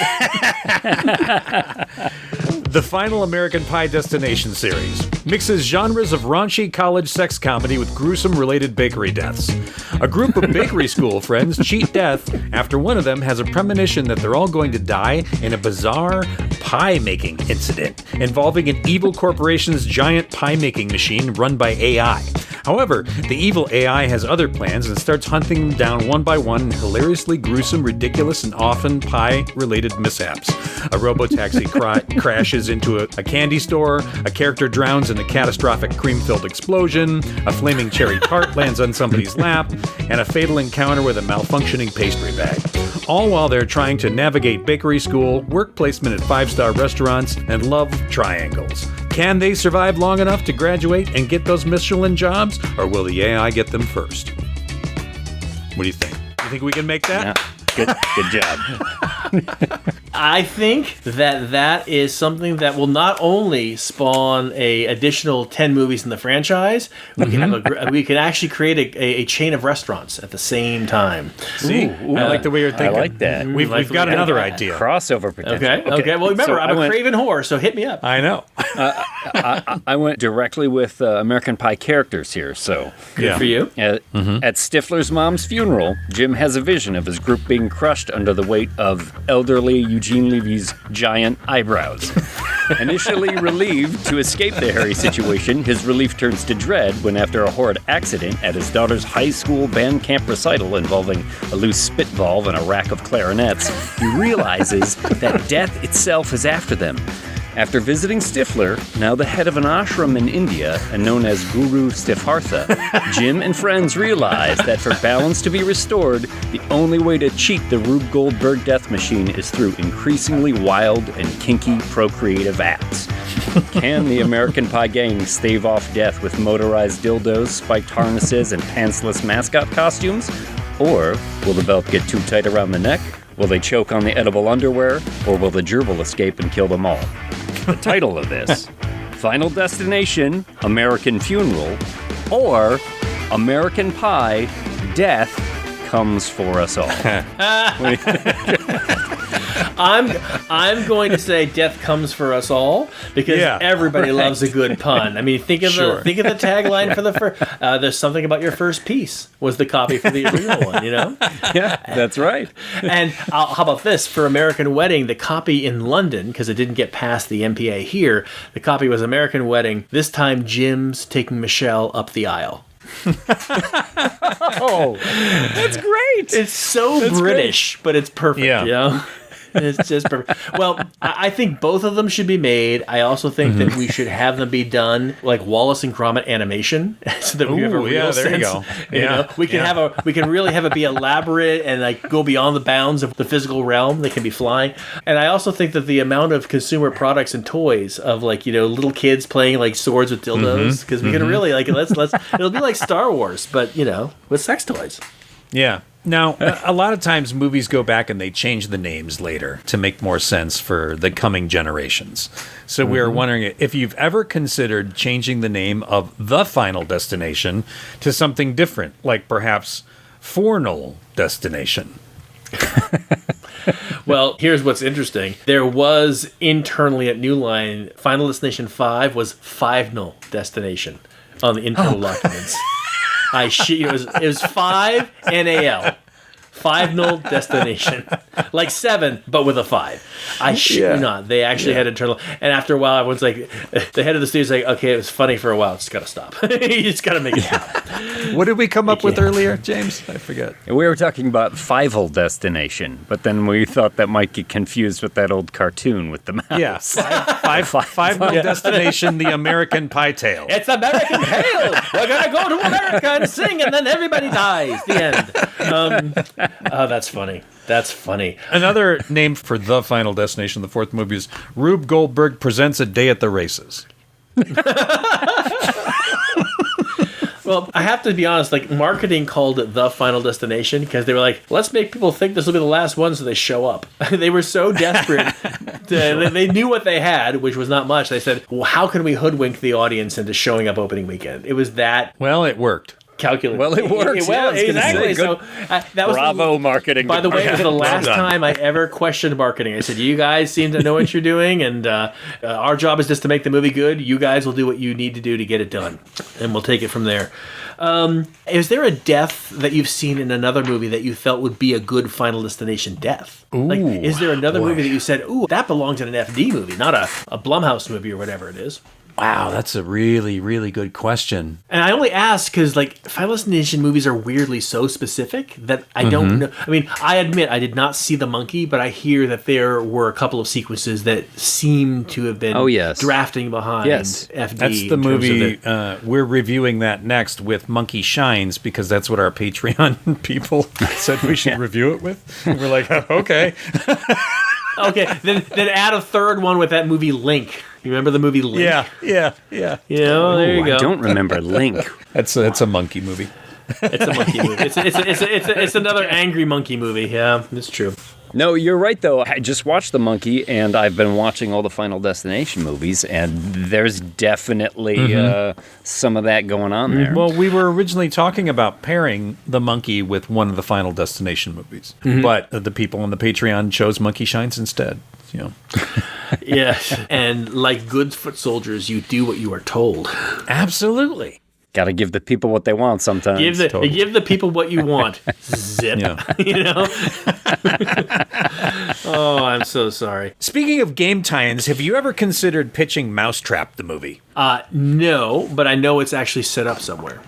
it. The Final American Pie Destination series mixes genres of raunchy college sex comedy with gruesome related bakery deaths. A group of bakery school friends cheat death after one of them has a premonition that they're all going to die in a bizarre pie-making incident involving an evil corporation's giant pie-making machine run by AI. However, the evil AI has other plans and starts hunting them down one by one in hilariously gruesome, ridiculous, and often pie-related mishaps. A robotaxi crashes into a candy store, a character drowns in a catastrophic cream-filled explosion, a flaming cherry tart lands on somebody's lap, and a fatal encounter with a malfunctioning pastry bag. All while they're trying to navigate bakery school, work placement at 5-star restaurants, and love triangles. Can they survive long enough to graduate and get those Michelin jobs, or will the AI get them first? What do you think? You think we can make that? Yeah. Good job. I think that is something that will not only spawn a additional 10 movies in the franchise, we can actually create a chain of restaurants at the same time. See, I like the way you're thinking. I like that. We've got another idea. Crossover potential. Okay. Well, remember, I'm a craven whore, so hit me up. I know. I went directly with American Pie characters here, so good for you. At Stifler's mom's funeral, Jim has a vision of his group being crushed under the weight of elderly Eugene Levy's giant eyebrows. Initially relieved to escape the hairy situation, his relief turns to dread when, after a horrid accident at his daughter's high school band camp recital involving a loose spit valve and a rack of clarinets, he realizes that death itself is after them. After visiting Stifler, now the head of an ashram in India and known as Guru Stifhartha, Jim and friends realize that for balance to be restored, the only way to cheat the Rube Goldberg death machine is through increasingly wild and kinky procreative acts. Can the American Pie gang stave off death with motorized dildos, spiked harnesses, and pantsless mascot costumes? Or will the belt get too tight around the neck? Will they choke on the edible underwear? Or will the gerbil escape and kill them all? The title of this, Final Destination, American Funeral, or American Pie, Death Comes For Us All. I'm going to say Death Comes For Us All because everybody loves a good pun. I mean, think of the tagline for the first. There's something about your first piece was the copy for the original one. Yeah, that's right. And how about this for American Wedding? The copy in London, because it didn't get past the MPA here. The copy was American Wedding. This time, Jim's taking Michelle up the aisle. Oh, that's great. It's so British, but it's perfect. Yeah. It's just perfect. Well, I think both of them should be made. I also think that we should have them be done like Wallace and Gromit animation, so that we have a real there sense. you go. You know, we can really have it be elaborate and like go beyond the bounds of the physical realm. They can be flying. And I also think that the amount of consumer products and toys of like, you know, little kids playing like swords with dildos, because we can really like let's it'll be like Star Wars, but you know, with sex toys. Yeah. Now, a lot of times movies go back and they change the names later to make more sense for the coming generations. So we were wondering if you've ever considered changing the name of The Final Destination to something different, like perhaps Final Destination. Well, here's what's interesting. There was internally at New Line, Final Destination 5 was Final Destination on the internal documents. It was 5 NAL. 5-0 destination. Like 7, but with a 5. I shit you not. They actually had internal. And after a while, everyone's like, the head of the studio's like, okay, it was funny for a while. It's got to stop. You just got to make it stop. What did we come up with earlier, James? I forget. We were talking about Fievel Destination, but then we thought that might get confused with that old cartoon with the mouse. Yeah, five Destination, the American Pie Tale. It's American Tale. We're going to go to America and sing, and then everybody dies. The end. Oh, that's funny. That's funny. Another name for The Final Destination, the fourth movie, is Rube Goldberg Presents a Day at the Races. Well, I have to be honest, like, marketing called it The Final Destination because they were like, let's make people think this will be the last one so they show up. They were so desperate. They knew what they had, which was not much. They said, well, how can we hoodwink the audience into showing up opening weekend? It was that... Well, it worked. Calculated. Well, it works. Well, yeah, exactly. So that was bravo marketing. By the way, it was the last time I ever questioned marketing. I said, "You guys seem to know what you're doing, and our job is just to make the movie good. You guys will do what you need to do to get it done, and we'll take it from there." Is there a death that you've seen in another movie that you felt would be a good Final Destination death? Ooh, like, is there another movie that you said, "Ooh, that belongs in an FD movie, not a Blumhouse movie or whatever it is"? Wow, that's a really, really good question. And I only ask because, like, Final Destination movies are weirdly so specific that I don't know. I mean, I admit I did not see The Monkey, but I hear that there were a couple of sequences that seem to have been drafting behind FD. That's the movie. We're reviewing that next with Monkey Shines because that's what our Patreon people said we should review it with. And we're like, okay. Okay, then add a third one with that movie Link. You remember the movie Link? Yeah. You know, there you go. I don't remember Link. It's a monkey movie. It's a monkey movie. It's another angry monkey movie. Yeah, it's true. No, you're right, though. I just watched The Monkey, and I've been watching all the Final Destination movies, and there's definitely some of that going on there. Well, we were originally talking about pairing The Monkey with one of the Final Destination movies, but the people on the Patreon chose Monkey Shines instead. You know. Yes, and like good foot soldiers, you do what you are told. Absolutely. Got to give the people what they want sometimes. Give the people what you want. Zip. You know? Oh, I'm so sorry. Speaking of game tie-ins, have you ever considered pitching Mousetrap, the movie? No, but I know it's actually set up somewhere.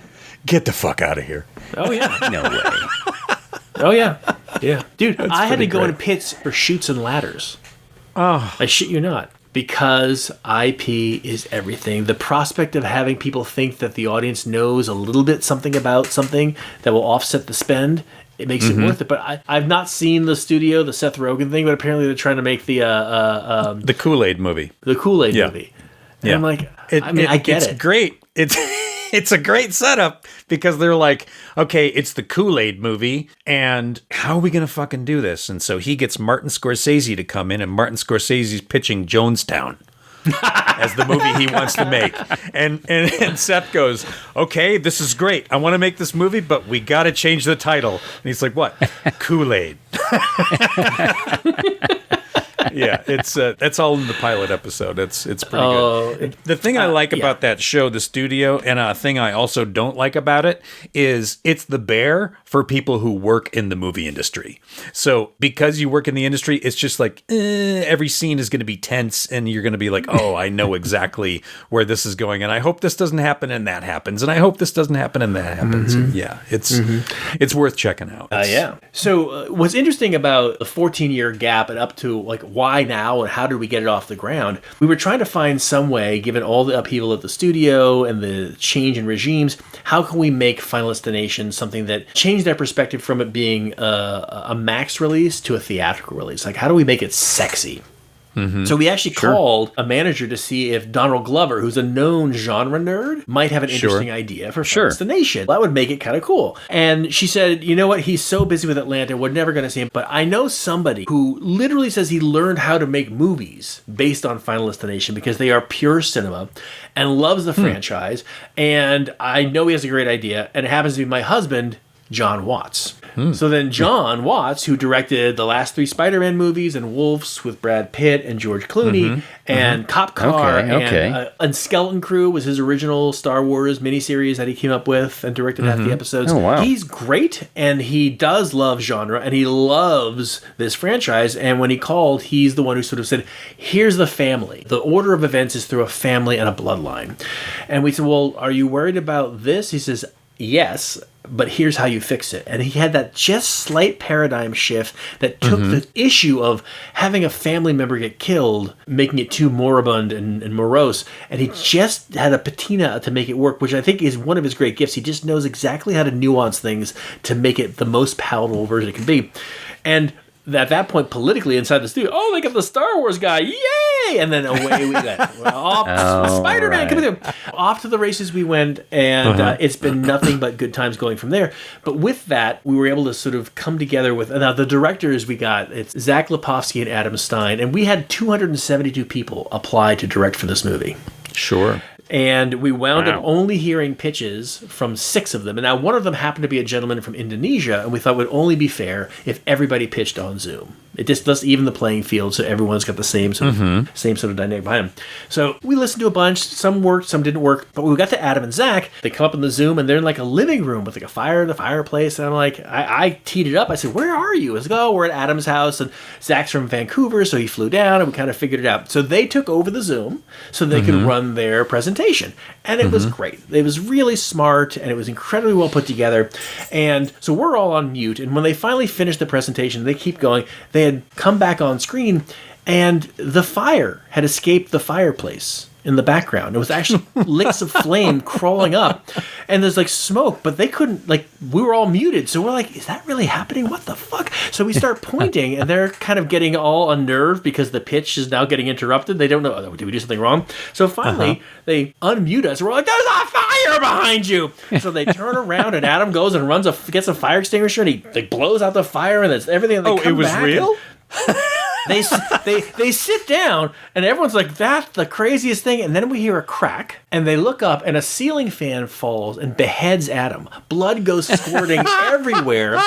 Get the fuck out of here. Oh, yeah. No way. Oh, yeah. Yeah. Dude, I had to go in pits for Chutes and Ladders. Oh. I shit you not. Because IP is everything. The prospect of having people think that the audience knows a little bit something about something that will offset the spend, it makes it worth it. But I've not seen the Seth Rogen thing, but apparently they're trying to make the Kool-Aid movie. The Kool-Aid movie. And I'm like, I get it. It's great. It's a great setup because they're like, okay, it's the Kool-Aid movie, and how are we going to fucking do this? And so he gets Martin Scorsese to come in, and Martin Scorsese's pitching Jonestown as the movie he wants to make. And Seth goes, okay, this is great. I want to make this movie, but we got to change the title. And he's like, what? Kool-Aid. Yeah, it's that's all in the pilot episode. It's pretty good. The thing I like about that show, the studio, and a thing I also don't like about it is it's the bear for people who work in the movie industry. So because you work in the industry, it's just like every scene is going to be tense, and you're going to be like, oh, I know exactly where this is going, and I hope this doesn't happen, and that happens, and I hope this doesn't happen, and that happens. And yeah, it's worth checking out. Yeah. So what's interesting about the 14-year gap and up to like why now and how did we get it off the ground? We were trying to find some way, given all the upheaval at the studio and the change in regimes, how can we make Final Destination something that changed their perspective from it being a max release to a theatrical release? Like, how do we make it sexy? So we actually called a manager to see if Donald Glover, who's a known genre nerd, might have an interesting idea for Final Destination. That would make it kind of cool. And she said, you know what? He's so busy with Atlanta, we're never going to see him. But I know somebody who literally says he learned how to make movies based on Final Destination because they are pure cinema and loves the franchise. And I know he has a great idea. And it happens to be my husband, John Watts. So then John Watts, who directed the last 3 Spider-Man movies and Wolves with Brad Pitt and George Clooney and Cop Car and Skeleton Crew was his original Star Wars miniseries that he came up with and directed half the episodes. Oh, wow. He's great, and he does love genre, and he loves this franchise. And when he called, he's the one who sort of said, here's the family. The order of events is through a family and a bloodline. And we said, well, are you worried about this? He says, yes, but here's how you fix it. And he had that just slight paradigm shift that took the issue of having a family member get killed, making it too moribund and morose. And he just had a patina to make it work, which I think is one of his great gifts. He just knows exactly how to nuance things to make it the most palatable version it can be. And at that point, politically inside the studio, oh, they got the Star Wars guy, yay! And then away we went. Spider-Man, come here. Off to the races we went, and it's been nothing but good times going from there. But with that, we were able to sort of come together with, now the directors we got, it's Zach Lipovsky and Adam Stein, and we had 272 people apply to direct for this movie. Sure. And we wound up only hearing pitches from 6 of them. And now one of them happened to be a gentleman from Indonesia, and we thought it would only be fair if everybody pitched on Zoom. It just does even the playing field, so everyone's got the same sort of dynamic behind them. So we listened to a bunch. Some worked, some didn't work. But when we got to Adam and Zach, they come up in the Zoom, and they're in like a living room with like a fire in the fireplace. And I'm like, I teed it up. I said, where are you? I said, oh, we're at Adam's house. And Zach's from Vancouver, so he flew down, and we kind of figured it out. So they took over the Zoom so they could run their presentation. And it was great. It was really smart, and it was incredibly well put together. And so we're all on mute. And when they finally finished the presentation, they keep going. They had come back on screen, and the fire had escaped the fireplace in the background. It was actually licks of flame crawling up, and there's like smoke, but they couldn't, like, we were all muted. So we're like, is that really happening? What the fuck? So we start pointing, and they're kind of getting all unnerved because the pitch is now getting interrupted. They don't know, oh, did we do something wrong? So finally, they unmute us. We're like, there's a fire behind you. So they turn around, and Adam goes and gets a fire extinguisher, and he like blows out the fire, and that's everything. And it was real? They sit down, and everyone's like, that's the craziest thing. And then we hear a crack, and they look up, and a ceiling fan falls and beheads Adam. Blood goes squirting everywhere.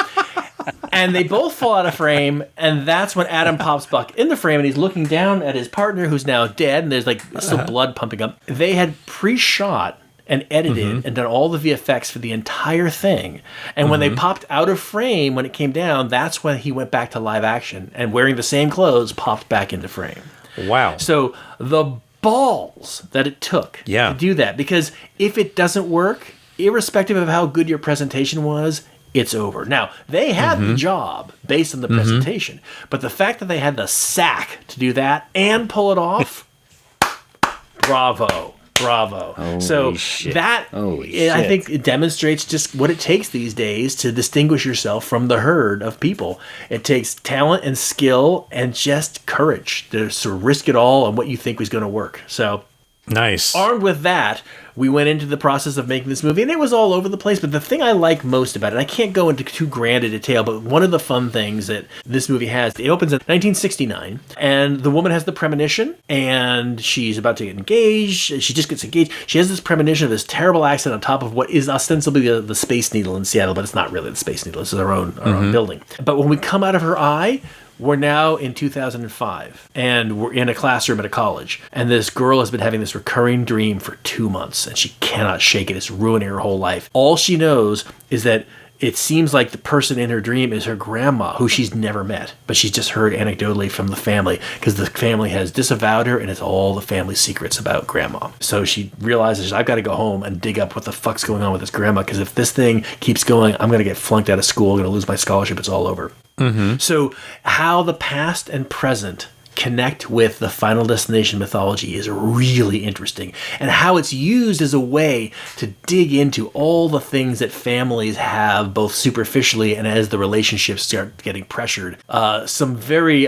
And they both fall out of frame, and that's when Adam pops back in the frame, and he's looking down at his partner, who's now dead, and there's like still blood pumping up. They had pre-shot and edited and done all the VFX for the entire thing. And when they popped out of frame, when it came down, that's when he went back to live action, and wearing the same clothes, popped back into frame. Wow. So the balls that it took to do that, because if it doesn't work, irrespective of how good your presentation was, it's over. Now, they had the job based on the presentation, but the fact that they had the sack to do that and pull it off, bravo. Holy shit. That, I think it demonstrates just what it takes these days to distinguish yourself from the herd of people. It takes talent and skill and just courage to sort of risk it all on what you think was going to work. So, nice. Armed with that, we went into the process of making this movie, and it was all over the place. But the thing I like most about it, I can't go into too grand a detail, but one of the fun things that this movie has, it opens in 1969, and the woman has the premonition, and she's about to get engaged. She just gets engaged. She has this premonition of this terrible accident on top of what is ostensibly the Space Needle in Seattle, but it's not really the Space Needle. This is our own building. But when we come out of her eye, We're now in 2005, and we're in a classroom at a college, and this girl has been having this recurring dream for 2 months, and she cannot shake it. It's ruining her whole life. All she knows is that it seems like the person in her dream is her grandma, who she's never met, but she's just heard anecdotally from the family, because the family has disavowed her, and it's all the family secrets about grandma. So she realizes, I've got to go home and dig up what the fuck's going on with this grandma, because if this thing keeps going, I'm going to get flunked out of school, I'm going to lose my scholarship, it's all over. So how the past and present connect with the Final Destination mythology is really interesting, and how it's used as a way to dig into all the things that families have, both superficially and as the relationships start getting pressured. Some very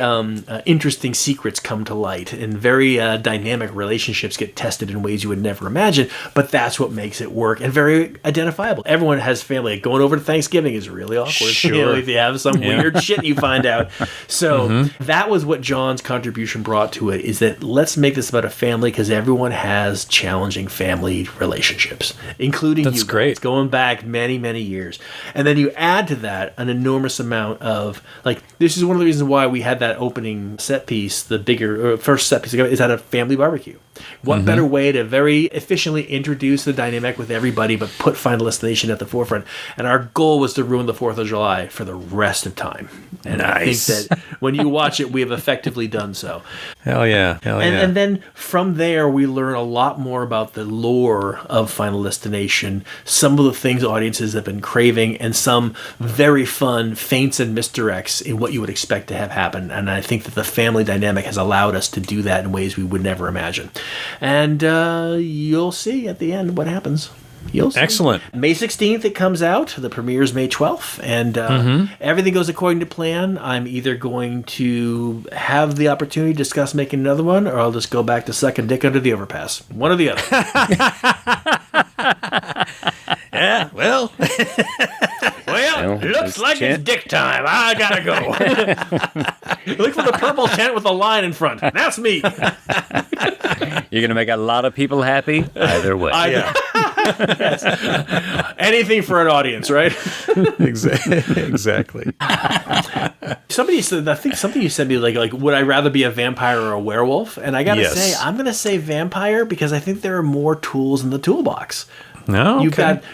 interesting secrets come to light, and very dynamic relationships get tested in ways you would never imagine, but that's what makes it work, and very identifiable. Everyone has family. Going over to Thanksgiving is really awkward. Sure. You know, if you have some weird shit you find out. So that was what John's contribution brought to it, is that let's make this about a family, because everyone has challenging family relationships, including That's you great. guys, going back many, many years. And then you add to that an enormous amount of, like, this is one of the reasons why we had that opening set piece, the bigger first set piece, is at a family barbecue. What better way to very efficiently introduce the dynamic with everybody, but put Final Destination at the forefront? And our goal was to ruin the 4th of July for the rest of time. And Nice. I think that when you watch it, we have effectively done so. Hell yeah. And then from there, we learn a lot more about the lore of Final Destination, some of the things audiences have been craving, and some very fun feints and misdirects in what you would expect to have happen. And I think that the family dynamic has allowed us to do that in ways we would never imagine. And you'll see at the end what happens. You'll see. Excellent. May 16th it comes out. The premiere's May 12th. And everything goes according to plan. I'm either going to have the opportunity to discuss making another one, or I'll just go back to sucking dick under the overpass. One or the other. Yeah, well. Well, looks like it's dick time. I gotta go. Look for the purple tent with a line in front. That's me. You're going to make a lot of people happy either way. Yes. Anything for an audience, right? Exactly. Somebody said, I think something you said to me, like, would I rather be a vampire or a werewolf? And I gotta Yes. say, I'm gonna say vampire, because I think there are more tools in the toolbox. No,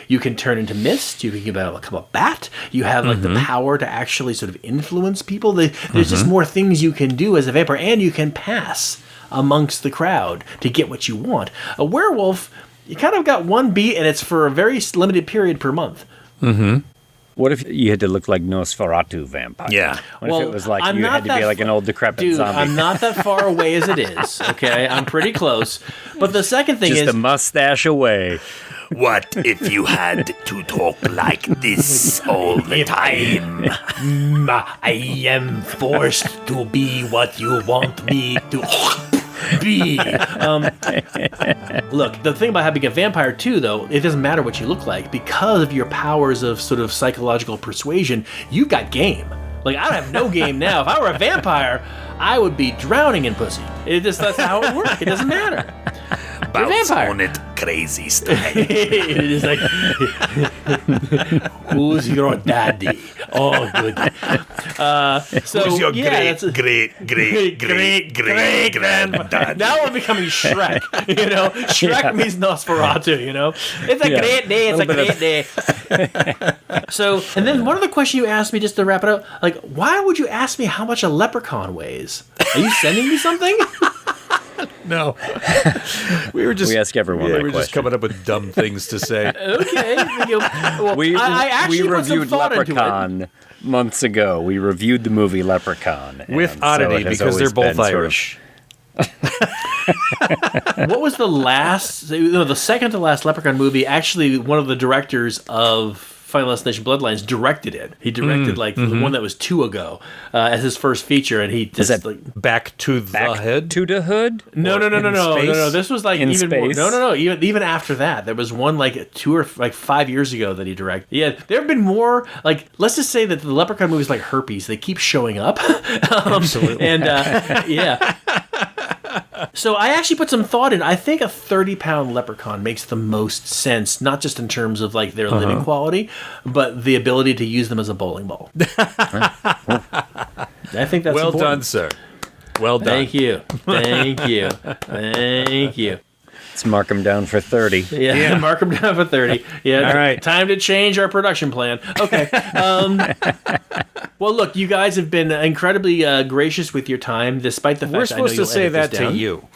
You can turn into mist. You can become a bat. You have like the power to actually sort of influence people. There's just more things you can do as a vampire, and you can pass amongst the crowd to get what you want. A werewolf, you kind of got one beat, and it's for a very limited period per month. What if you had to look like Nosferatu vampire? Yeah. What if it was like you had to be like an old decrepit Dude, zombie? I'm not that far away as it is, okay? I'm pretty close. But the second thing Just is... a mustache away. What if you had to talk like this all the time? I am forced to be what you want me to be. Look, the thing about having a vampire too, though, it doesn't matter what you look like. Because of your powers of sort of psychological persuasion, you've got game. Like, I have no game now. If I were a vampire, I would be drowning in pussy. That's how it works. It doesn't matter. You're a Bounce vampire. on it, crazy style. It is like, who's your daddy? Oh, good. So Who's your that's a- great granddad? Now we're becoming Shrek. You know, Shrek means Nosferatu. You know, it's a great day. It's a great day. So, and then one other question you asked me, just to wrap it up, like, why would you ask me how much a leprechaun weighs? Are you sending me something? No. We ask everyone that we were just question. coming up with dumb things to say. Okay. Well, We I actually put some reviewed thought into it. Leprechaun months ago. We reviewed the movie Leprechaun. With and so oddity, it has because they're always both been sort of- Irish. What was the last, no, the second to last Leprechaun movie? Actually, one of the directors of Final Destination Bloodlines directed it. He directed the one that was 2 ago as his first feature, and he just that like Back to the Back head. to the hood? no. space? This was like In even more. space? No. Even after that, there was one like 2 or 5 years ago that he directed. Yeah, there have been more. Like, let's just say that the Leprechaun movies, like herpes, they keep showing up. Absolutely. And yeah. So I actually put some thought in. I think a 30-pound leprechaun makes the most sense, not just in terms of like their living quality, but the ability to use them as a bowling ball. I think that's well important. done, sir. Well done. Thank you. Thank you. Thank you. Let's mark them down for 30. Yeah, mark them down for 30. Yeah, All right. Time to change our production plan. Okay. Well, look, you guys have been incredibly gracious with your time, despite the fact We're that I know supposed to you'll say edit that this to down. you.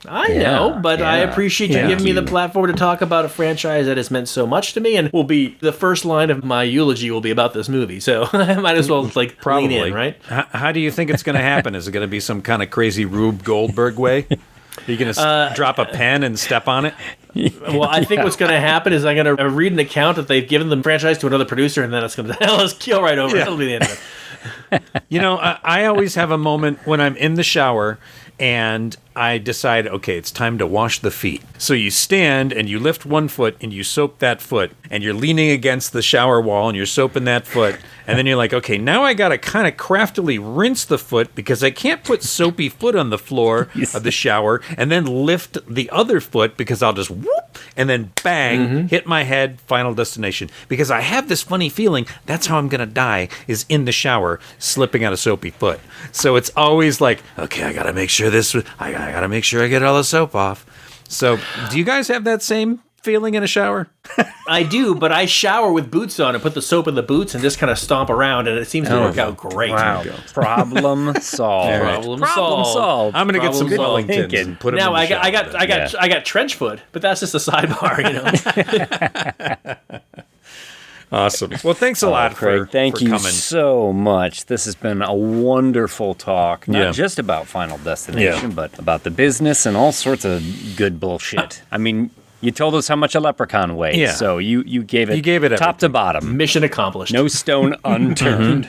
I know, but I yeah. appreciate you Thank giving me the you. platform to talk about a franchise that has meant so much to me, and will be the first line of my eulogy will be about this movie. So I might as well Probably. lean in, right? How do you think it's going to happen? Is it going to be some kind of crazy Rube Goldberg way? Are you going to drop a pen and step on it? Well, I think what's going to happen is I'm going to read an account that they've given the franchise to another producer, and then it's going to let's kill right over. That'll be the end of it. You know, I always have a moment when I'm in the shower and I decide, okay, it's time to wash the feet. So you stand and you lift one foot and you soap that foot, and you're leaning against the shower wall and you're soaping that foot. And then you're like, okay, now I got to kind of craftily rinse the foot because I can't put soapy foot on the floor of the shower and then lift the other foot because I'll just whoop and then bang, hit my head, Final Destination. Because I have this funny feeling that's how I'm going to die, is in the shower, slipping on a soapy foot. So it's always like, okay, I got to make sure I got to make sure I get all the soap off. So do you guys have that same feeling in a shower? I do, but I shower with boots on and put the soap in the boots and just kind of stomp around, and it seems to work out great. Wow. Problem solved. Problem solved. I'm going to get some Problem solved. Wellingtons and put them Now in the I shower. got I got trench foot, but that's just a sidebar, you know. Awesome. Well, thanks a lot Craig, thank for you coming. so much. This has been a wonderful talk, not Yeah. just about Final Destination, but about the business and all sorts of good bullshit. I mean, you told us how much a leprechaun weighs, Yeah. so you gave it, top everything. to bottom. Mission accomplished. No stone unturned.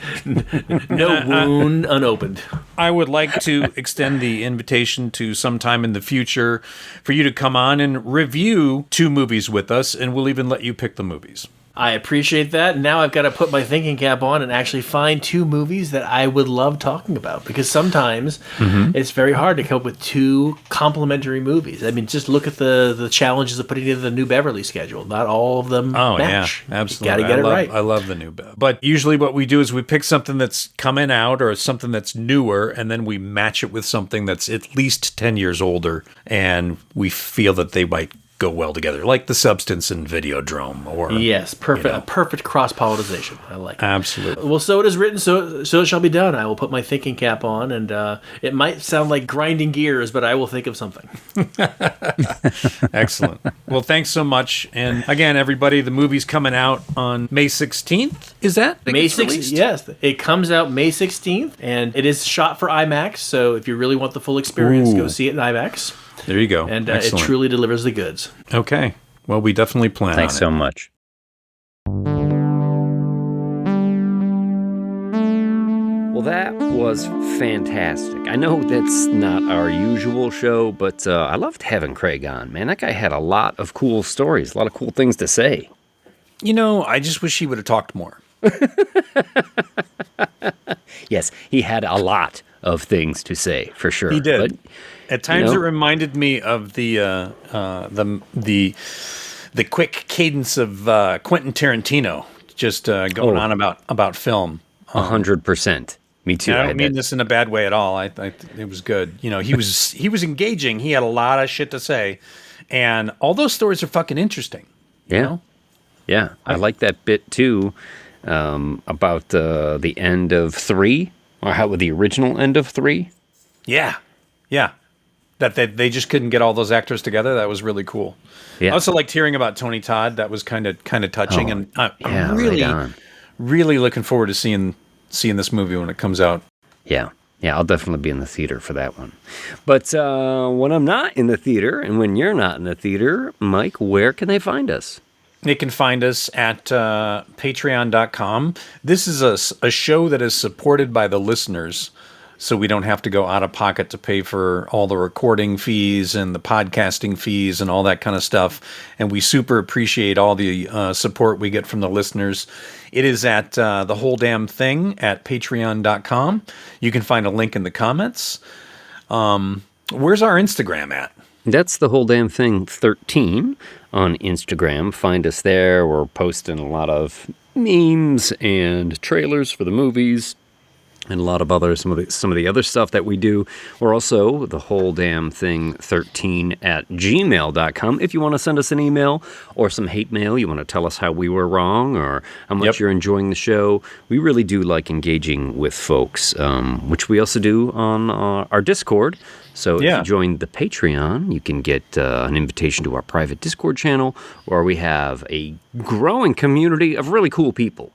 No wound unopened. I would like to extend the invitation to sometime in the future for you to come on and review 2 movies with us, and we'll even let you pick the movies. I appreciate that. Now I've got to put my thinking cap on and actually find 2 movies that I would love talking about, because sometimes it's very hard to come up with 2 complementary movies. I mean, just look at the challenges of putting together the New Beverly schedule. Not all of them match. Yeah, absolutely. You got to get it right. I love the new Bev. But usually what we do is we pick something that's coming out or something that's newer, and then we match it with something that's at least 10 years older, and we feel that they might go well together, like The Substance and Videodrome. Or Yes, perfect. A perfect cross-pollination. I like it. Absolutely. Well, so it is written, so it shall be done. I will put my thinking cap on, and it might sound like grinding gears, but I will think of something. Excellent. Well, thanks so much. And again, everybody, the movie's coming out on May 16th. Is that? May 16th, yes. It comes out May 16th, and it is shot for IMAX, so if you really want the full experience, go see it in IMAX. There you go. And it Excellent. truly delivers the goods. Okay. Well, we definitely plan Thanks on it. so much. Well, that was fantastic. I know that's not our usual show, but I loved having Craig on. Man, that guy had a lot of cool stories, a lot of cool things to say. You know, I just wish he would have talked more. Yes, he had a lot of things to say, for sure. He did. But, At times, know? it reminded me of the quick cadence of Quentin Tarantino, just going on about film. 100%. Me too. I don't mean this in a bad way at all. It was good. You know, he was engaging. He had a lot of shit to say, and all those stories are fucking interesting. Yeah. You know? Yeah, I like that bit too, about the end of 3, or how the original end of 3. Yeah. That they just couldn't get all those actors together. That was really cool. Yeah. I also liked hearing about Tony Todd. That was kind of touching, and I'm really, right on. really looking forward to seeing this movie when it comes out. Yeah, I'll definitely be in the theater for that one. But when I'm not in the theater, and when you're not in the theater, Mike, where can they find us? They can find us at patreon.com. This is a show that is supported by the listeners, so we don't have to go out of pocket to pay for all the recording fees and the podcasting fees and all that kind of stuff. And we super appreciate all the support we get from the listeners. It is at The Whole Damn Thing at patreon.com. You can find a link in the comments. Where's our Instagram at? That's The Whole Damn Thing 13 on Instagram. Find us there. We're posting a lot of memes and trailers for the movies. and a lot of other some of the other stuff that we do. We're also the whole damn thing 13 at gmail.com. If you want to send us an email or some hate mail, you want to tell us how we were wrong or how much you're enjoying the show. We really do like engaging with folks, which we also do on our Discord. So if you join the Patreon, you can get an invitation to our private Discord channel where we have a growing community of really cool people.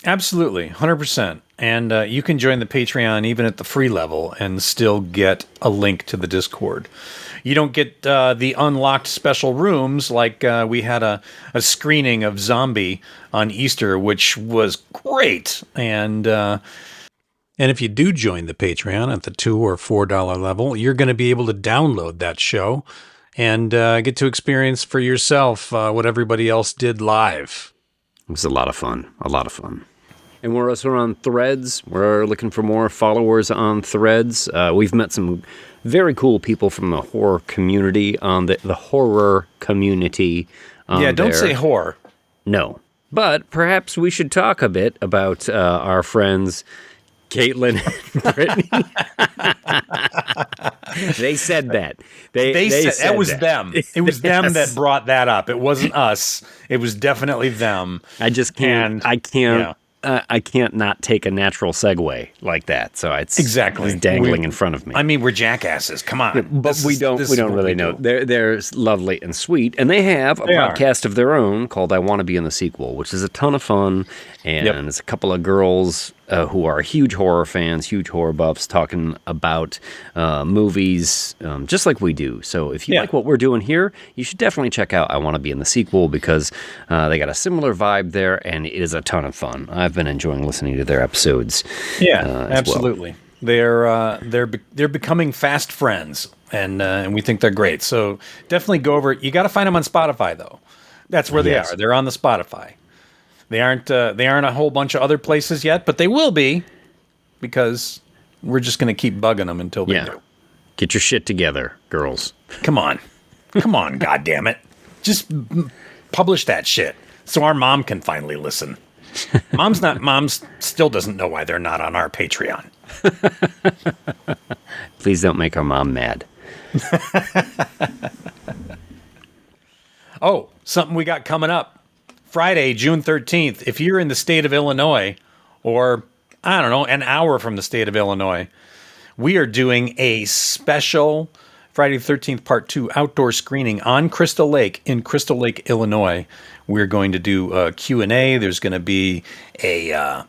Absolutely, 100%. And you can join the Patreon even at the free level and still get a link to the Discord. You don't get the unlocked special rooms like we had a screening of Zombie on Easter, which was great. And if you do join the Patreon at the $2 or $4 level, you're going to be able to download that show and get to experience for yourself what everybody else did live. It was a lot of fun. And we're also on Threads. We're looking for more followers on Threads. We've met some very cool people from the horror community on the horror community. Don't say horror. No. But perhaps we should talk a bit about our friends Caitlin and Brittany. They said that. They said that. It was them. It was them that brought that up. It wasn't us. It was definitely them. I just can't. I can't not take a natural segue like that. So it's dangling in front of me. I mean, we're jackasses. Come on, but we don't really know. They're lovely and sweet, and they have a podcast of their own called "I Want to Be in the Sequel," which is a ton of fun. And it's a couple of girls who are huge horror fans, huge horror buffs, talking about movies just like we do. So if you like what we're doing here, you should definitely check out "I Want to Be in the Sequel" because they got a similar vibe there, and it is a ton of fun. I've been enjoying listening to their episodes. Absolutely. Well. They're becoming fast friends, and we think they're great. So definitely go over. You got to find them on Spotify though. That's where they are. They're on the Spotify. They aren't a whole bunch of other places yet, but they will be because we're just going to keep bugging them until they do. Get your shit together, girls. Come on, God damn it! Just publish that shit so our mom can finally listen. Mom's still doesn't know why they're not on our Patreon. Please don't make our mom mad. Oh, something we got coming up. Friday, June 13th. If you're in the state of Illinois, or I don't know, an hour from the state of Illinois, we are doing a special Friday the 13th Part 2 outdoor screening on Crystal Lake in Crystal Lake, Illinois. We're going to do a Q&A. There's going to be a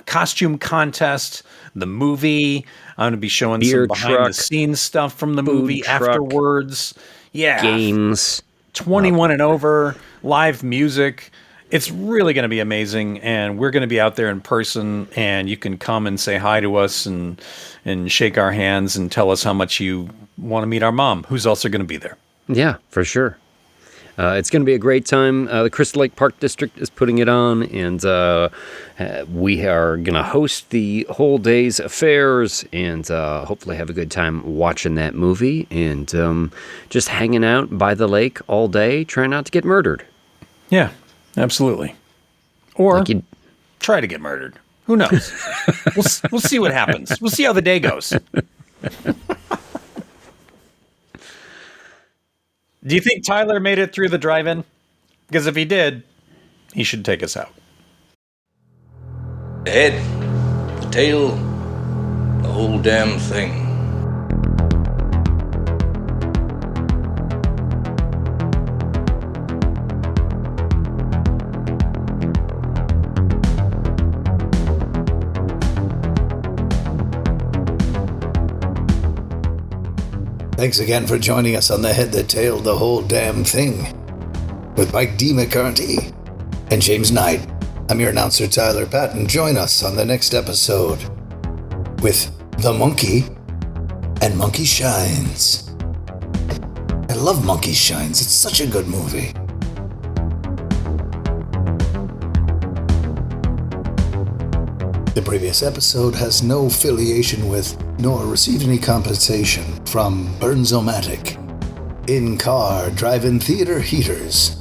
costume contest, the movie. I'm going to be showing some behind-the-scenes stuff from the movie afterwards. Yeah. Games. 21 and over, live music. It's really going to be amazing, and we're going to be out there in person, and you can come and say hi to us and shake our hands and tell us how much you want to meet our mom, who's also going to be there. Yeah, for sure. It's going to be a great time. The Crystal Lake Park District is putting it on, and we are going to host the whole day's affairs and hopefully have a good time watching that movie and just hanging out by the lake all day, trying not to get murdered. Yeah, absolutely. Or try to get murdered. Who knows? We'll see what happens. We'll see how the day goes. Do you think Tyler made it through the drive-in? Because if he did, he should take us out. The head, the tail, the whole damn thing. Thanks again for joining us on The Head, the Tail, the Whole Damn Thing with Mike D. McCarthy and James Knight. I'm your announcer, Tyler Patton. Join us on the next episode with The Monkey and Monkey Shines. I love Monkey Shines. It's such a good movie. The previous episode has no affiliation with nor received any compensation from Burns-O-Matic. In-car, drive-in theater heaters.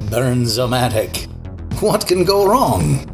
Burns-O-Matic. What can go wrong?